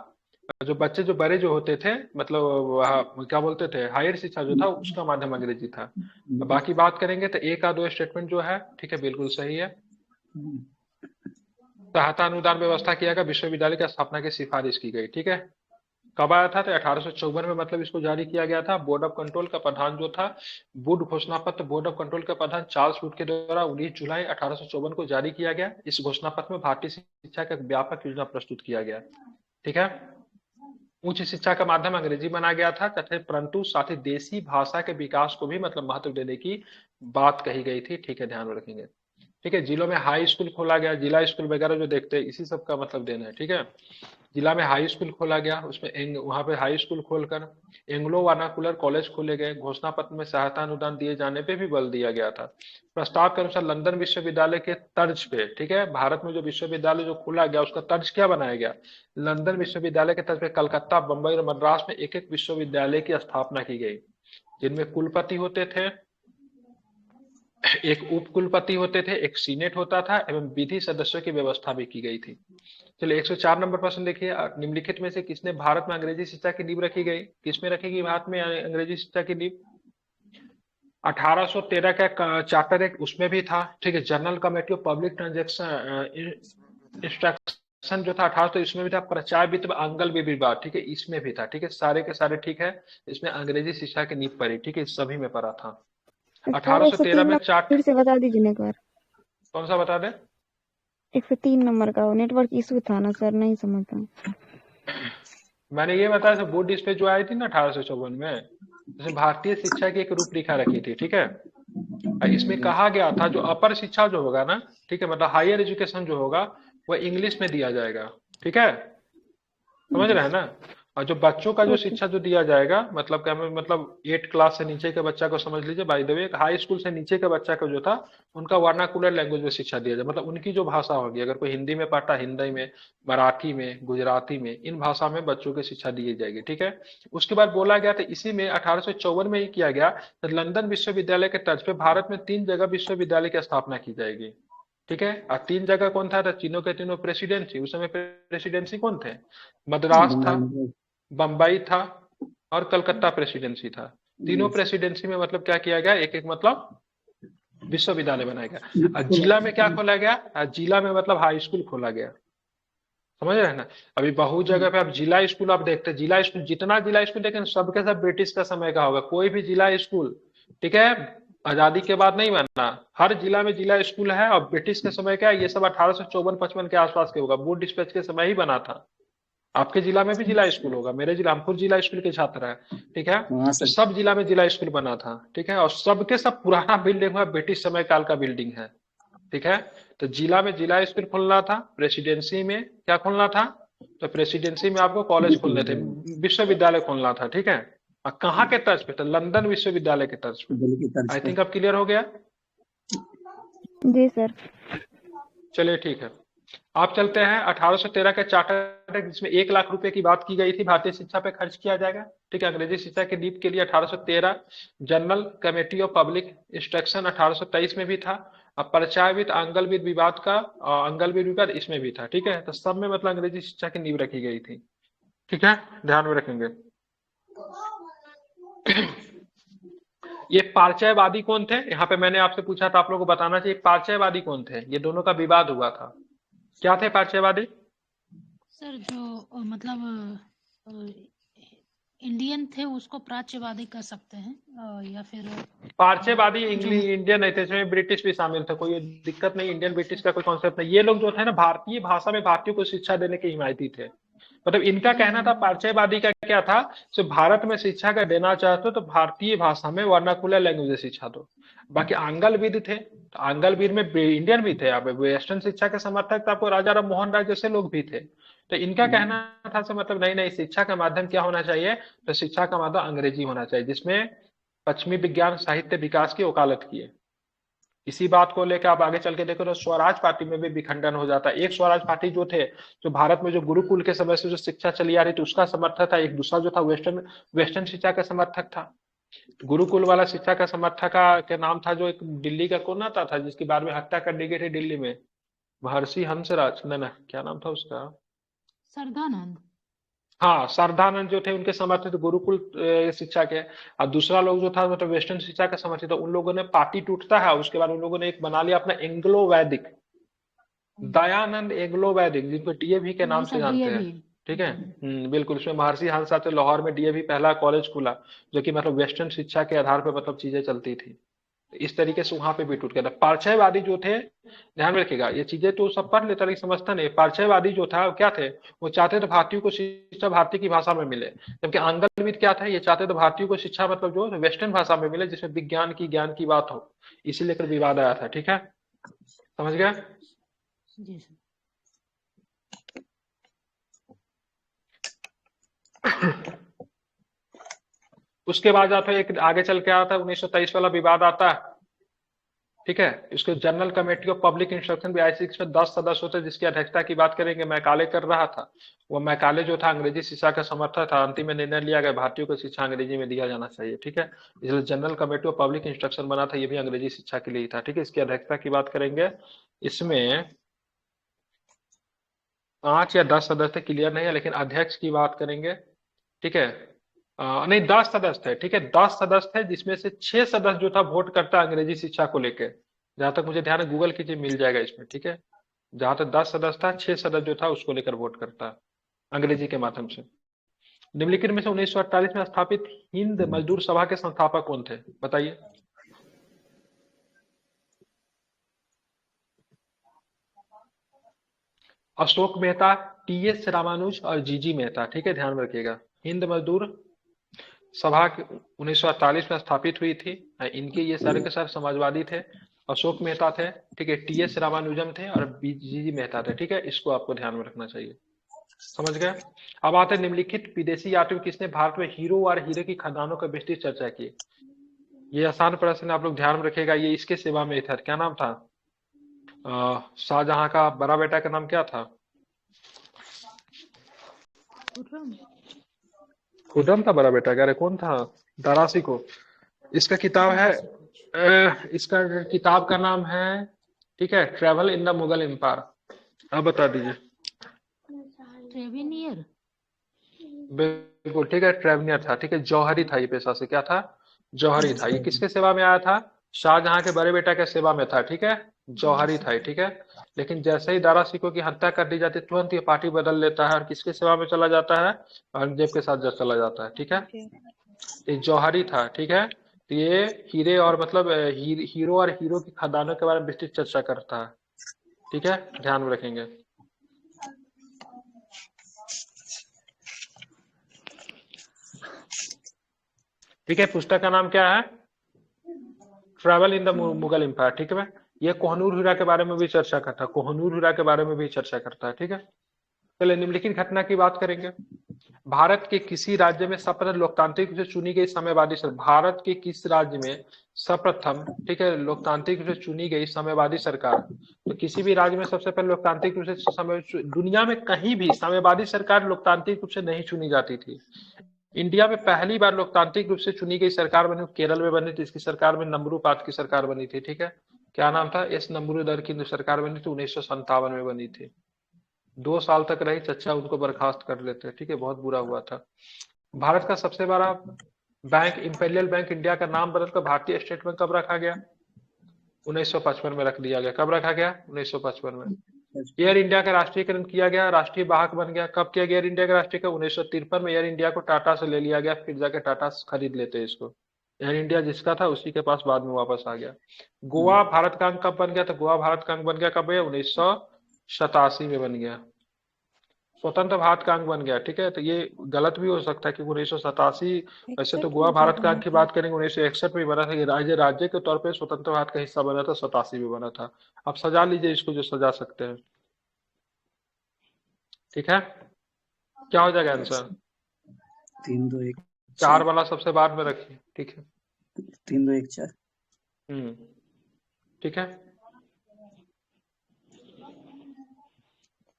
जो बच्चे जो बड़े जो होते थे मतलब क्या बोलते थे, हायर शिक्षा जो था उसका माध्यम अंग्रेजी था। तो बाकी बात करेंगे तो एक का दो स्टेटमेंट जो है ठीक है बिल्कुल सही है। सहायता अनुदान व्यवस्था किया गया, विश्वविद्यालय की स्थापना की सिफारिश की गई, ठीक है। कब आया था तो 1854 में मतलब इसको जारी किया गया था। बोर्ड ऑफ कंट्रोल का प्रधान जो था, वुड घोषणा पत्र बोर्ड ऑफ कंट्रोल के प्रधान चार्ल्स वुड के द्वारा 19 जुलाई 1854 को जारी किया गया। इस घोषणा पत्र में भारतीय शिक्षा का एक व्यापक योजना प्रस्तुत किया गया, ठीक है। उच्च शिक्षा का माध्यम अंग्रेजी बना गया था तथा परंतु साथ ही देसी भाषा के विकास को भी मतलब महत्व देने की बात कही गई थी, ठीक है, ध्यान में रखेंगे। ठीक है, जिलों में हाई स्कूल खोला गया, जिला स्कूल वगैरह जो देखते हैं इसी सब का मतलब देना है, ठीक है। जिला में हाई स्कूल खोला गया, उसमें वहां पे हाई स्कूल खोलकर एंग्लो वर्नाकुलर कॉलेज खोले गए। घोषणा पत्र में सहायता अनुदान दिए जाने पे भी बल दिया गया था। प्रस्ताव के अनुसार लंदन विश्वविद्यालय के तर्ज पे, ठीक है, भारत में जो विश्वविद्यालय जो खोला गया उसका तर्ज क्या बनाया गया, लंदन विश्वविद्यालय के तर्ज पे कलकत्ता, बंबई और मद्रास में एक एक विश्वविद्यालय की स्थापना की गई, जिनमें कुलपति होते थे, एक उप कुलपति होते थे, एक सीनेट होता था एवं विधि सदस्यों की व्यवस्था भी की गई थी। चलिए 104 नंबर प्रश्न देखिए, निम्नलिखित में से किसने भारत में अंग्रेजी शिक्षा की नींव रखी गई, किसमें रखेगी भारत में अंग्रेजी शिक्षा की नींव। 1813 का चार्टर एक्ट उसमें भी था, ठीक है। General committee of public transaction instruction जो था 1800 इसमें भी था। प्रचार वित्त अंगल विवाद, ठीक है, इसमें भी था, ठीक है, सारे के सारे ठीक है। इसमें अंग्रेजी शिक्षा की नींव पड़ी, ठीक है, सभी में पड़ा था। 1813 में चार्ट, फिर से बता दीजिए एक बार। कौन सा बता दे। 103 नंबर का वो नेटवर्क इशू था ना सर, नहीं समझता। मैंने ये बताया था बोर्ड इस पे जो आई थी ना 1854 में, जैसे भारतीय शिक्षा की एक रूपरेखा रखी थी, ठीक है। इसमें कहा गया था जो अपर शिक्षा जो होगा ना, ठीक है, मतलब हायर एजुकेशन जो होगा वह इंग्लिश में दिया जाएगा, ठीक है, समझ रहे हैं ना। और जो बच्चों का जो शिक्षा जो दिया जाएगा मतलब क्या, मतलब 8 क्लास से नीचे के बच्चा को समझ लीजिए, by the way high school से नीचे के बच्चा को जो था उनका वर्नाकुलर लैंग्वेज में शिक्षा दिया जाए, मतलब उनकी जो भाषा होगी, अगर कोई हिंदी में पढ़ता हिंदी में, मराठी में, गुजराती में, इन भाषा में बच्चों की शिक्षा दी जाएगी, ठीक है। उसके बाद बोला गया था इसी में 1854 में ही किया गया तो लंदन विश्वविद्यालय के तर्ज पे भारत में 3 जगह विश्वविद्यालय की स्थापना की जाएगी, ठीक है। और 3 जगह कौन था, तीनों के तीनों प्रेसिडेंसी, उस समय प्रेसिडेंसी कौन थे, मद्रास था, बंबई था और कलकत्ता प्रेसिडेंसी था। तीनों प्रेसिडेंसी में मतलब क्या किया गया, एक एक मतलब विश्वविद्यालय बनाया गया। और जिला में क्या खोला गया, जिला में मतलब हाई स्कूल खोला गया, समझ रहे हैं ना। अभी बहुत जगह पे आप जिला स्कूल आप देखते हैं, जिला स्कूल जितना जिला स्कूल देखें सबके सब ब्रिटिश का समय का होगा, कोई भी जिला स्कूल, ठीक है, आजादी के बाद नहीं बना, हर जिला में जिला स्कूल है। और ब्रिटिश के समय क्या है, ये सब 1854-55 के आसपास के होगा, वुड डिस्पैच के समय ही बना था। आपके जिला में भी जिला स्कूल होगा, मेरे जिला, हम खुद जिला स्कूल के छात्र हैं, ठीक है, तो सब जिला में जिला स्कूल बना था, ठीक है। और सबके सब पुराना बिल्डिंग है, ब्रिटिश समय काल का बिल्डिंग है, ठीक है। तो जिला में जिला स्कूल खोलना था, प्रेसिडेंसी में क्या खोलना था, तो प्रेसिडेंसी में आपको कॉलेज खोलने थे, विश्वविद्यालय खोलना था, ठीक है। और कहाँ के तर्ज पे, तो लंदन विश्वविद्यालय के तर्ज पे। आई थिंक अब क्लियर हो गया। जी सर। चलिए ठीक है, आप चलते हैं 1813 के चार्टर जिसमें 1 लाख रुपए की बात की गई थी भारतीय शिक्षा पे खर्च किया जाएगा, ठीक है, अंग्रेजी शिक्षा की नींव के लिए 1813। General committee of public instruction 1823 में भी था। अब परिचयविद आंगलविद विवाद का आंगलविद विवाद इसमें भी था, ठीक है। तो सब में मतलब अंग्रेजी शिक्षा की नींव रखी गई थी, ठीक है, ध्यान में रखेंगे। ये पार्चयवादी कौन थे, यहाँ पे मैंने आपसे पूछा था, आप लोगों को बताना चाहिए पार्चयवादी कौन थे, ये दोनों का विवाद हुआ था, क्या थे पार्चयवादी। सर जो मतलब इंडियन थे उसको प्राच्यवादी कह सकते हैं, या फिर पार्चयवादी इंग्लिश इंडियन नहीं थे, इसमें ब्रिटिश भी शामिल थे, कोई दिक्कत नहीं, इंडियन ब्रिटिश का कोई कॉन्सेप्ट नहीं। ये लोग जो थे ना भारतीय भाषा में भारतीयों को शिक्षा देने के हिमायती थे, मतलब इनका कहना था पार्चयवादी का क्या था, सिर्फ भारत में शिक्षा का देना चाहते हो तो भारतीय भाषा में वर्नाकुलर लैंग्वेज शिक्षा दो। बाकी आंगलविद थे, तो आंगलविद में इंडियन भी थे, आप वेस्टर्न शिक्षा के समर्थक आपको राजा राम मोहन राय जैसे लोग भी थे। तो इनका कहना था से मतलब नहीं नहीं, शिक्षा का माध्यम क्या होना चाहिए, तो शिक्षा का माध्यम अंग्रेजी होना चाहिए, जिसमें पश्चिमी विज्ञान साहित्य विकास की वकालत की है। इसी बात को लेकर आप आगे चल के देखो तो स्वराज पार्टी में भी विखंडन हो जाता है। एक स्वराज पार्टी जो थे, जो भारत में जो गुरुकुल के समय से जो शिक्षा चली आ रही थी उसका समर्थक था, एक दूसरा जो था वेस्टर्न शिक्षा का समर्थक था। गुरुकुल वाला शिक्षा का समर्थक का नाम था जो एक दिल्ली का कौन आता था जिसके बारे में हत्या कर दी गई थी दिल्ली में, महर्षि हंसराज, ना क्या नाम था उसका, सरदानंद। हाँ, श्रद्धानंद जो थे उनके समर्थित गुरुकुल शिक्षा के, और दूसरा लोग जो था मतलब वेस्टर्न शिक्षा का समर्थित, तो उन लोगों ने पार्टी टूटता है, उसके बाद उन लोगों ने एक बना लिया अपना एंग्लो वैदिक, दयानंद एंग्लो वैदिक, जिनको डीएवी के नाम जी से सर, जानते डीएवी हैं। ठीक है, बिल्कुल। उसमें महर्षि हंस आते, लाहौर में डीएवी पहला कॉलेज खुला, जो कि मतलब वेस्टर्न शिक्षा के आधार पर मतलब चीजें चलती थी। इस तरीके से वहां पे भी टूट गया था। पारछयवादी जो थे, ध्यान रखिएगा, ये चीजें तो सब पढ़ लेता लेकिन समझता नहीं। पारछयवादी जो था वो क्या थे, वो चाहते थे भारतीयों को शिक्षा भारतीय की भाषा में मिले, जबकि आंग्लविद क्या था, ये चाहते थे भारतीयों को शिक्षा मतलब जो वेस्टर्न भाषा में मिले, जिसमें विज्ञान की ज्ञान की बात हो। इसी लेकर विवाद आया था। ठीक है, समझ गया। जी सर। उसके बाद आता है एक आगे चल के आता है 1923 वाला विवाद आता है। ठीक है, इसको general committee of public instruction BIC में 10 सदस्य होते हैं, जिसकी अध्यक्षता की बात करेंगे मैकाले कर रहा था। वो मैकाले जो था अंग्रेजी शिक्षा का समर्थक था। अंतिम में निर्णय लिया गया भारतीयों को शिक्षा अंग्रेजी में दिया जाना चाहिए। ठीक है, इसलिए general committee of public instruction बना था, ये भी अंग्रेजी शिक्षा के लिए ही था। ठीक है, इसकी अध्यक्षता की बात करेंगे। इसमें 5 या 10 सदस्य क्लियर नहीं है, लेकिन अध्यक्ष की बात करेंगे। ठीक है, नहीं 10 सदस्य थे। ठीक है, 10 सदस्य थे, जिसमें से 6 सदस्य जो था वोट करता अंग्रेजी शिक्षा को लेकर। जहां तक मुझे ध्यान है, गूगल कीजिए, मिल जाएगा इसमें। ठीक है, जहां तक 10 सदस्य था, 6 सदस्य जो था उसको लेकर वोट करता अंग्रेजी के माध्यम से। निम्नलिखित में से 1948 में स्थापित हिंद मजदूर सभा के संस्थापक कौन थे, बताइए। अशोक मेहता, टीएस रामानुज और जीजी मेहता। ठीक है, ध्यान में रखिएगा। हिंद मजदूर सभा 1948 में स्थापित हुई थी। इनके ये सारे के सारे समाजवादी थे। अशोक मेहता थे, ठीक है, टीएस रामानुजम थे और जीजी मेहता थे। ठीक है, इसको आपको ध्यान में रखना चाहिए। समझ गए। अब आते हैं निम्नलिखित विदेशी यात्रियों किसने भारत में हीरो और हीरे की खदानों पर विस्तृत चर्चा की। ये आसान प्रश्न आप लोग ध्यान में रखिएगा। ये इसके सेवा में था। क्या नाम था, शाहजहां का बड़ा बेटा का नाम क्या था? खुर्रम था बड़ा बेटा, क्या कौन था? दरासी को। इसका किताब है, इसका किताब का नाम है, ठीक है, travel in the Mughal empire. आप बता दीजिए। ट्रेवेनियर। बिल्कुल ठीक है, ट्रेवनियर था। ठीक है, जौहरी था ये पेशा से। क्या था? जौहरी था। ये किसके सेवा में आया था? शाहजहां के बड़े बेटा के सेवा में था। ठीक है, जौहरी था। ठीक है, लेकिन जैसे ही दारा सिकों की हत्या कर दी जाती है, तुरंत ये पार्टी बदल लेता है और किसके सेवा में चला जाता है? औरंगजेब के साथ जब चला जाता है। ठीक है, ये जौहरी था। ठीक है, तो ये हीरे और मतलब हीरो और हीरो की खदानों के बारे में विस्तृत चर्चा करता है। ठीक है, ध्यान में रखेंगे। ठीक है, पुस्तक का नाम क्या है? Travel in the Mughal empire. ठीक है, ये कोहनूर हीरा के बारे में भी चर्चा करता है। कोहनूर हीरा के बारे में भी चर्चा करता है। ठीक है, चलिए निम्नलिखित घटना की बात करेंगे। भारत के किसी राज्य में सर्वप्रथम लोकतांत्रिक रूप से चुनी गई साम्यवादी सरकार। भारत के किस राज्य में सर्वप्रथम, ठीक है, लोकतांत्रिक रूप से चुनी गई साम्यवादी सरकार? तो किसी भी राज्य में सबसे पहले लोकतांत्रिक रूप से दुनिया में कहीं भी साम्यवादी सरकार लोकतांत्रिक रूप से नहीं चुनी जाती थी। इंडिया में पहली बार लोकतांत्रिक रूप से चुनी गई सरकार बनी, केरल में बनी थी। इसकी सरकार में नम्बरूपाद की सरकार बनी थी। ठीक है, क्या नाम था? एस नम्बरूदर की सरकार बनी थी, 1957 में बनी थी। 2 साल तक रही, चचा उनको बर्खास्त कर लेते। ठीक है, बहुत बुरा हुआ था। भारत का सबसे बड़ा बैंक इंपेरियल बैंक इंडिया का नाम बदलकर भारतीय स्टेट बैंक कब रखा गया? 1955 में रख दिया गया। कब रखा गया? 1955 में। एयर इंडिया का राष्ट्रीयकरण किया गया, राष्ट्रीय वाहक बन गया। कब किया गया एयर इंडिया का राष्ट्रीयकरण? 1953 में। एयर इंडिया को टाटा से ले लिया गया, फिर जाके टाटा खरीद लेते हैं इसको। एयर इंडिया जिसका था उसी के पास बाद में वापस आ गया। गोवा भारत का अंग कब बन गया? तो गोवा भारत का अंग बन गया कब? 1987 में बन गया। स्वतंत्र भारत का अंग बन गया। ठीक है, तो ये गलत भी हो सकता है कि 1987, वैसे तो गोवा भारत का अंग की बात करेंगे 1961 में बना था। ये राज्य के तौर पे स्वतंत्र भारत का हिस्सा बना था, 87 में बना था। आप सजा लीजिए इसको जो सजा सकते हैं। ठीक है, क्या हो जाएगा आंसर? 3 2 1 4 वाला सबसे बाद में रखिए। ठीक है, 3 2 1 4। ठीक है,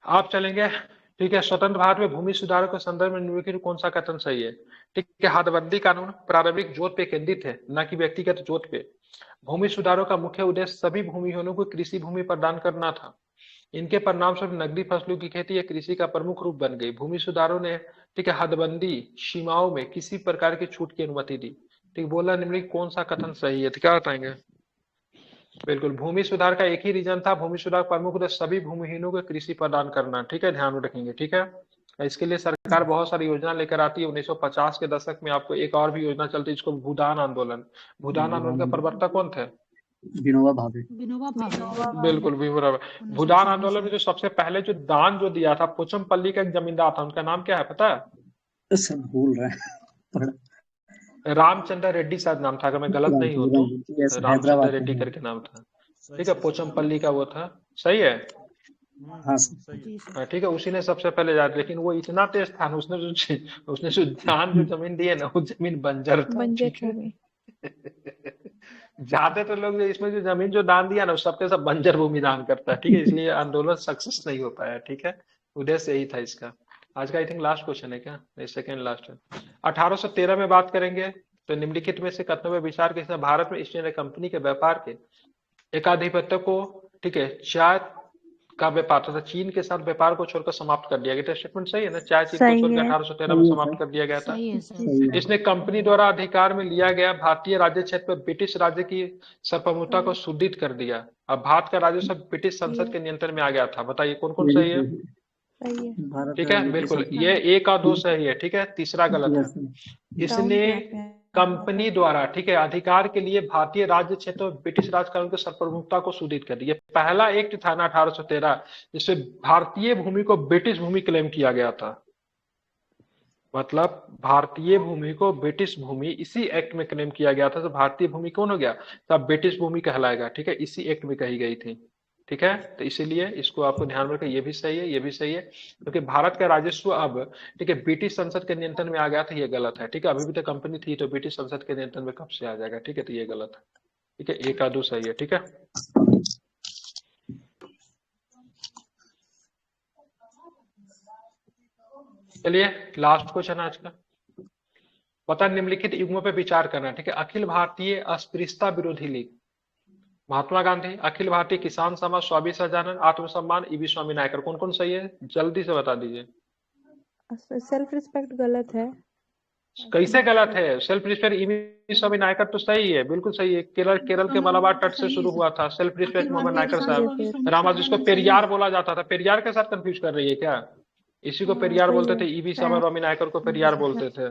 आप चलेंगे। ठीक है, स्वतंत्र भारत में भूमि सुधारों के संदर्भ में निम्नलिखित कौन सा कथन सही है? ठीक है, हदबंदी कानून प्रारंभिक जोत पे केंद्रित है, न कि व्यक्तिगत जोत पे। भूमि सुधारों का मुख्य उद्देश्य सभी भूमिहीनों को कृषि भूमि प्रदान करना था। इनके परिणाम स्वरूप नकदी फसलों की खेती या कृषि का प्रमुख रूप बन गई। भूमि सुधारों ने ठीक है, हदबंदी सीमाओं में किसी प्रकार की छूट की अनुमति दी। ठीक, बोला निम्नलिखित कौन सा कथन सही है, तो क्या बताएंगे? बिल्कुल, भूमि सुधार का एक ही रीजन था, भूमि सुधार प्रमुख उद्देश्य सभी भूमिहीनों को कृषि प्रदान करना। ठीक है, ध्यान में रखेंगे। ठीक है, इसके लिए सरकार बहुत सारी योजना लेकर आती है। 1950 के दशक में आपको एक और भी योजना चलती है, जिसको भूदान आंदोलन। भूदान आंदोलन के प्रवक्ता कौन थे? विनोबा भावे। विनोबा भावे। बिल्कुल भीमराव। भूदान आंदोलन में जो सबसे पहले जो दान जो दिया था, पोचमपल्ली का एक जमींदार था, उनका नाम क्या है पता है? सर भूल रहे हैं। रामचंद्र रेड्डी शायद नाम था, अगर मैं गलत नहीं हूं तो। यस, रामचंद्र हैदराबाद रेड्डी का है। करके नाम था। ठीक है, पोचमपल्ली का वो था। सही है। हाँ सर। जी सर। हाँ, ठीक है, उसी ने सबसे पहले जाता, लेकिन वो इतना तेज था ना, उसने जो जान जो जमीन दी है ना, वो जमीन बंजर था। बंजर ठीक है, भूमि। ज्यादातर लोग इसमें जो जमीन जो दान दिया ना, वो सबके सब बंजर भूमि दान करता है। ठीक है, इसलिए आंदोलन सक्सेस नहीं हो पाया। ठीक है, उद्देश्य यही था इसका। आज का आई थिंक लास्ट क्वेश्चन है क्या? नहीं, सेकेंड लास्ट है। 1813 में बात करेंगे तो निम्नलिखित में से कथनों में विचार के साथ भारत में ईस्ट इंडिया कंपनी के व्यापार के एकाधिपत्य को, ठीक है, चाय का व्यापार तथा चीन के साथ व्यापार को छोड़कर समाप्त कर दिया गया था। स्टेटमेंट सही है ना? चाय चीन को सही छोड़कर है। 1813 में सही है समाप्त सर। कर दिया गया था। सही है सर। सही है। इसने कंपनी द्वारा अधिकार में लिया गया भारतीय राज्य क्षेत्र पर ब्रिटिश राज्य की सार्वभौमता को सुदृढ़ कर दिया। अब भारत का राजस्व ब्रिटिश संसद के नियंत्रण में आ गया था। बताइए कौन कौन ये भी सही है? सही है। भारत ठीक का है, ब्रिटिश बिल्कुल, संसद। ये एक और दो सही है। ठीक है, तीसरा गलत है। Yes sir. इसने कंपनी द्वारा, ठीक है, अधिकार के लिए भारतीय राज्य क्षेत्र में ब्रिटिश राज कानून की सार्वभौमता को सुदृढ़ कर दिया। पहला एक्ट था ना 1813, जिससे भारतीय भूमि को ब्रिटिश भूमि क्लेम किया गया था। मतलब भारतीय भूमि को ब्रिटिश भूमि इसी एक्ट में क्लेम किया गया था, तो भारतीय भूमि कौन हो गया? तब ब्रिटिश भूमि कहलाएगा। ठीक है, इसी एक्ट में कही गई थी। ठीक है, तो इसीलिए इसको आपको ध्यान में रखें, ये भी सही है, ये भी सही है, क्योंकि भारत का राजस्व अब, ठीक है, ब्रिटिश संसद के नियंत्रण में आ गया था, ये गलत है। ठीक है, अभी भी तो कंपनी थी, तो ब्रिटिश संसद के नियंत्रण में कब से आ जाएगा? ठीक है, तो ये गलत है। ठीक है, एक आधो सही है। ठीक है, चलिए लास्ट क्वेश्चन आज का। पता निम्नलिखित युग्मों पे विचार करना। ठीक है, अखिल भारतीय अस्पृश्यता विरोधी लीग, महात्मा गांधी, अखिल भारतीय किसान समाज, स्वामी सजानंद, आत्मसम्मान, ईवी स्वामीनाथन, कौन कौन सही है? जल्दी से बता दीजिए। सेल्फ रिस्पेक्ट गलत है। कैसे गलत है? सेल्फ रिस्पेक्ट ईवी स्वामीनाथन तो सही है, बिल्कुल सही है। केरल के मलाबार तट से शुरू हुआ था सेल्फ रिस्पेक्ट मूवमेंट। नायकर साहब, रामा जिसको पेरियार बोला जाता था, पेरियार के साथ कंफ्यूज कर रही है क्या? इसी को पेरियार बोलते थे, ईवी स्वामीनाथन को पेरियार बोलते थे।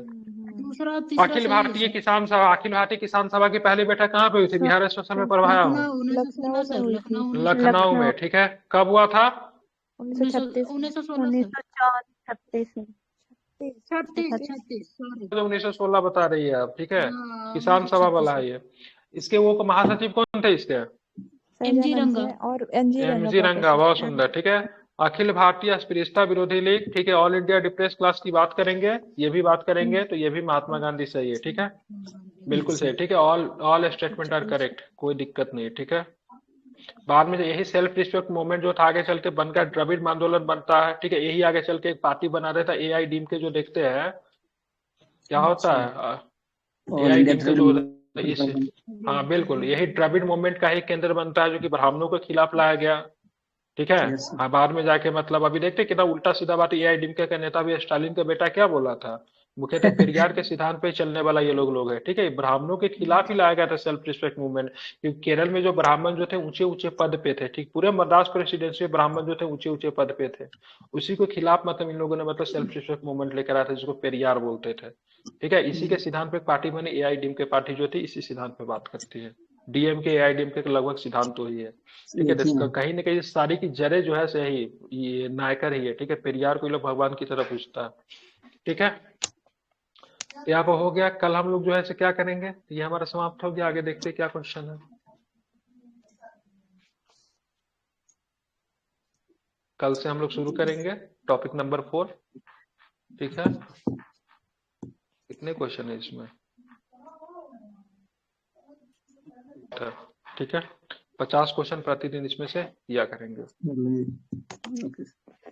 दूसरा तीसरा अखिल सही है भारतीय सर। किसान सभा, अखिल भारतीय किसान सभा की पहली बैठक कहाँ पे हुई थी? बिहार स्टेशन में पढ़वाया हूँ, लखनऊ 1916 सर। लखनऊ लखनऊ में। ठीक है, कब हुआ था? 1936 1916 सर। 1936 छत्तीस सॉरी। 1916 बता रही है आप। ठीक है, हाँ, किसान सभा 1936 वाला है ये। इसके वो महासचिव कौन थे इसके? एमजी रंगा। और एमजी एमजी रंगा, बहुत सुंदर। ठीक है, अखिल भारतीय अस्पृश्यता विरोधी लीग, ठीक है, ऑल इंडिया डिप्रेस क्लास की बात करेंगे, ये भी बात करेंगे, तो ये भी महात्मा गांधी सही है। ठीक है, बिल्कुल सही। ठीक है, ऑल स्टेटमेंट आर करेक्ट, कोई दिक्कत नहीं। ठीक है, बाद में यही सेल्फ रिस्पेक्ट मूवमेंट जो था, आगे चल के बनकर द्रविड़ आंदोलन बनता है। ठीक है, यही आगे चल के एक पार्टी बना रहे था AIDMK के, जो देखते हैं क्या होता है AIDMK जो इस, हाँ बिल्कुल, यही द्रविड़ मूवमेंट का ही केंद्र बनता है, जो कि ब्राह्मणों के खिलाफ लाया गया। ठीक है, हाँ, बाद में जाके मतलब अभी देखते कितना उल्टा सीधा बात। AIDMK का नेता भी स्टालिन का बेटा क्या बोला था? मुख्यतः पेरियार के सिद्धांत पे चलने वाला ये लोग है। ठीक है, ब्राह्मणों के खिलाफ ही लाया गया था सेल्फ रिस्पेक्ट मूवमेंट, क्योंकि केरल में जो ब्राह्मण जो थे ऊंचे ऊंचे पद पे थे। ठीक, पूरे मद्रास प्रेसिडेंसी में ब्राह्मण जो थे ऊंचे ऊंचे पद पे थे, उसी को खिलाफ मतलब इन लोगों ने मतलब सेल्फ रिस्पेक्ट मूवमेंट लेकर आया था, जिसको पेरियार बोलते थे। ठीक है, इसी के सिद्धांत पे पार्टी बनी AIDMK पार्टी, जो थी इसी सिद्धांत पे बात करती है। DMK AIDMK के लगभग सिद्धांत तो ही है। ठीक है, तो कहीं ना कहीं सारी की जड़ें जो है सही ये नायकर ही है। ठीक है, पेरियार को लोग भगवान की तरफ पूछता है। ठीक है, यहाँ पर हो गया। कल हम लोग जो है से क्या करेंगे, ये हमारा समाप्त हो गया। आगे देखते हैं क्या क्वेश्चन है। कल से हम लोग शुरू करेंगे टॉपिक नंबर 4। ठीक है, कितने क्वेश्चन है इसमें? ठीक है, 50 क्वेश्चन प्रतिदिन इसमें से किया करेंगे। ओके।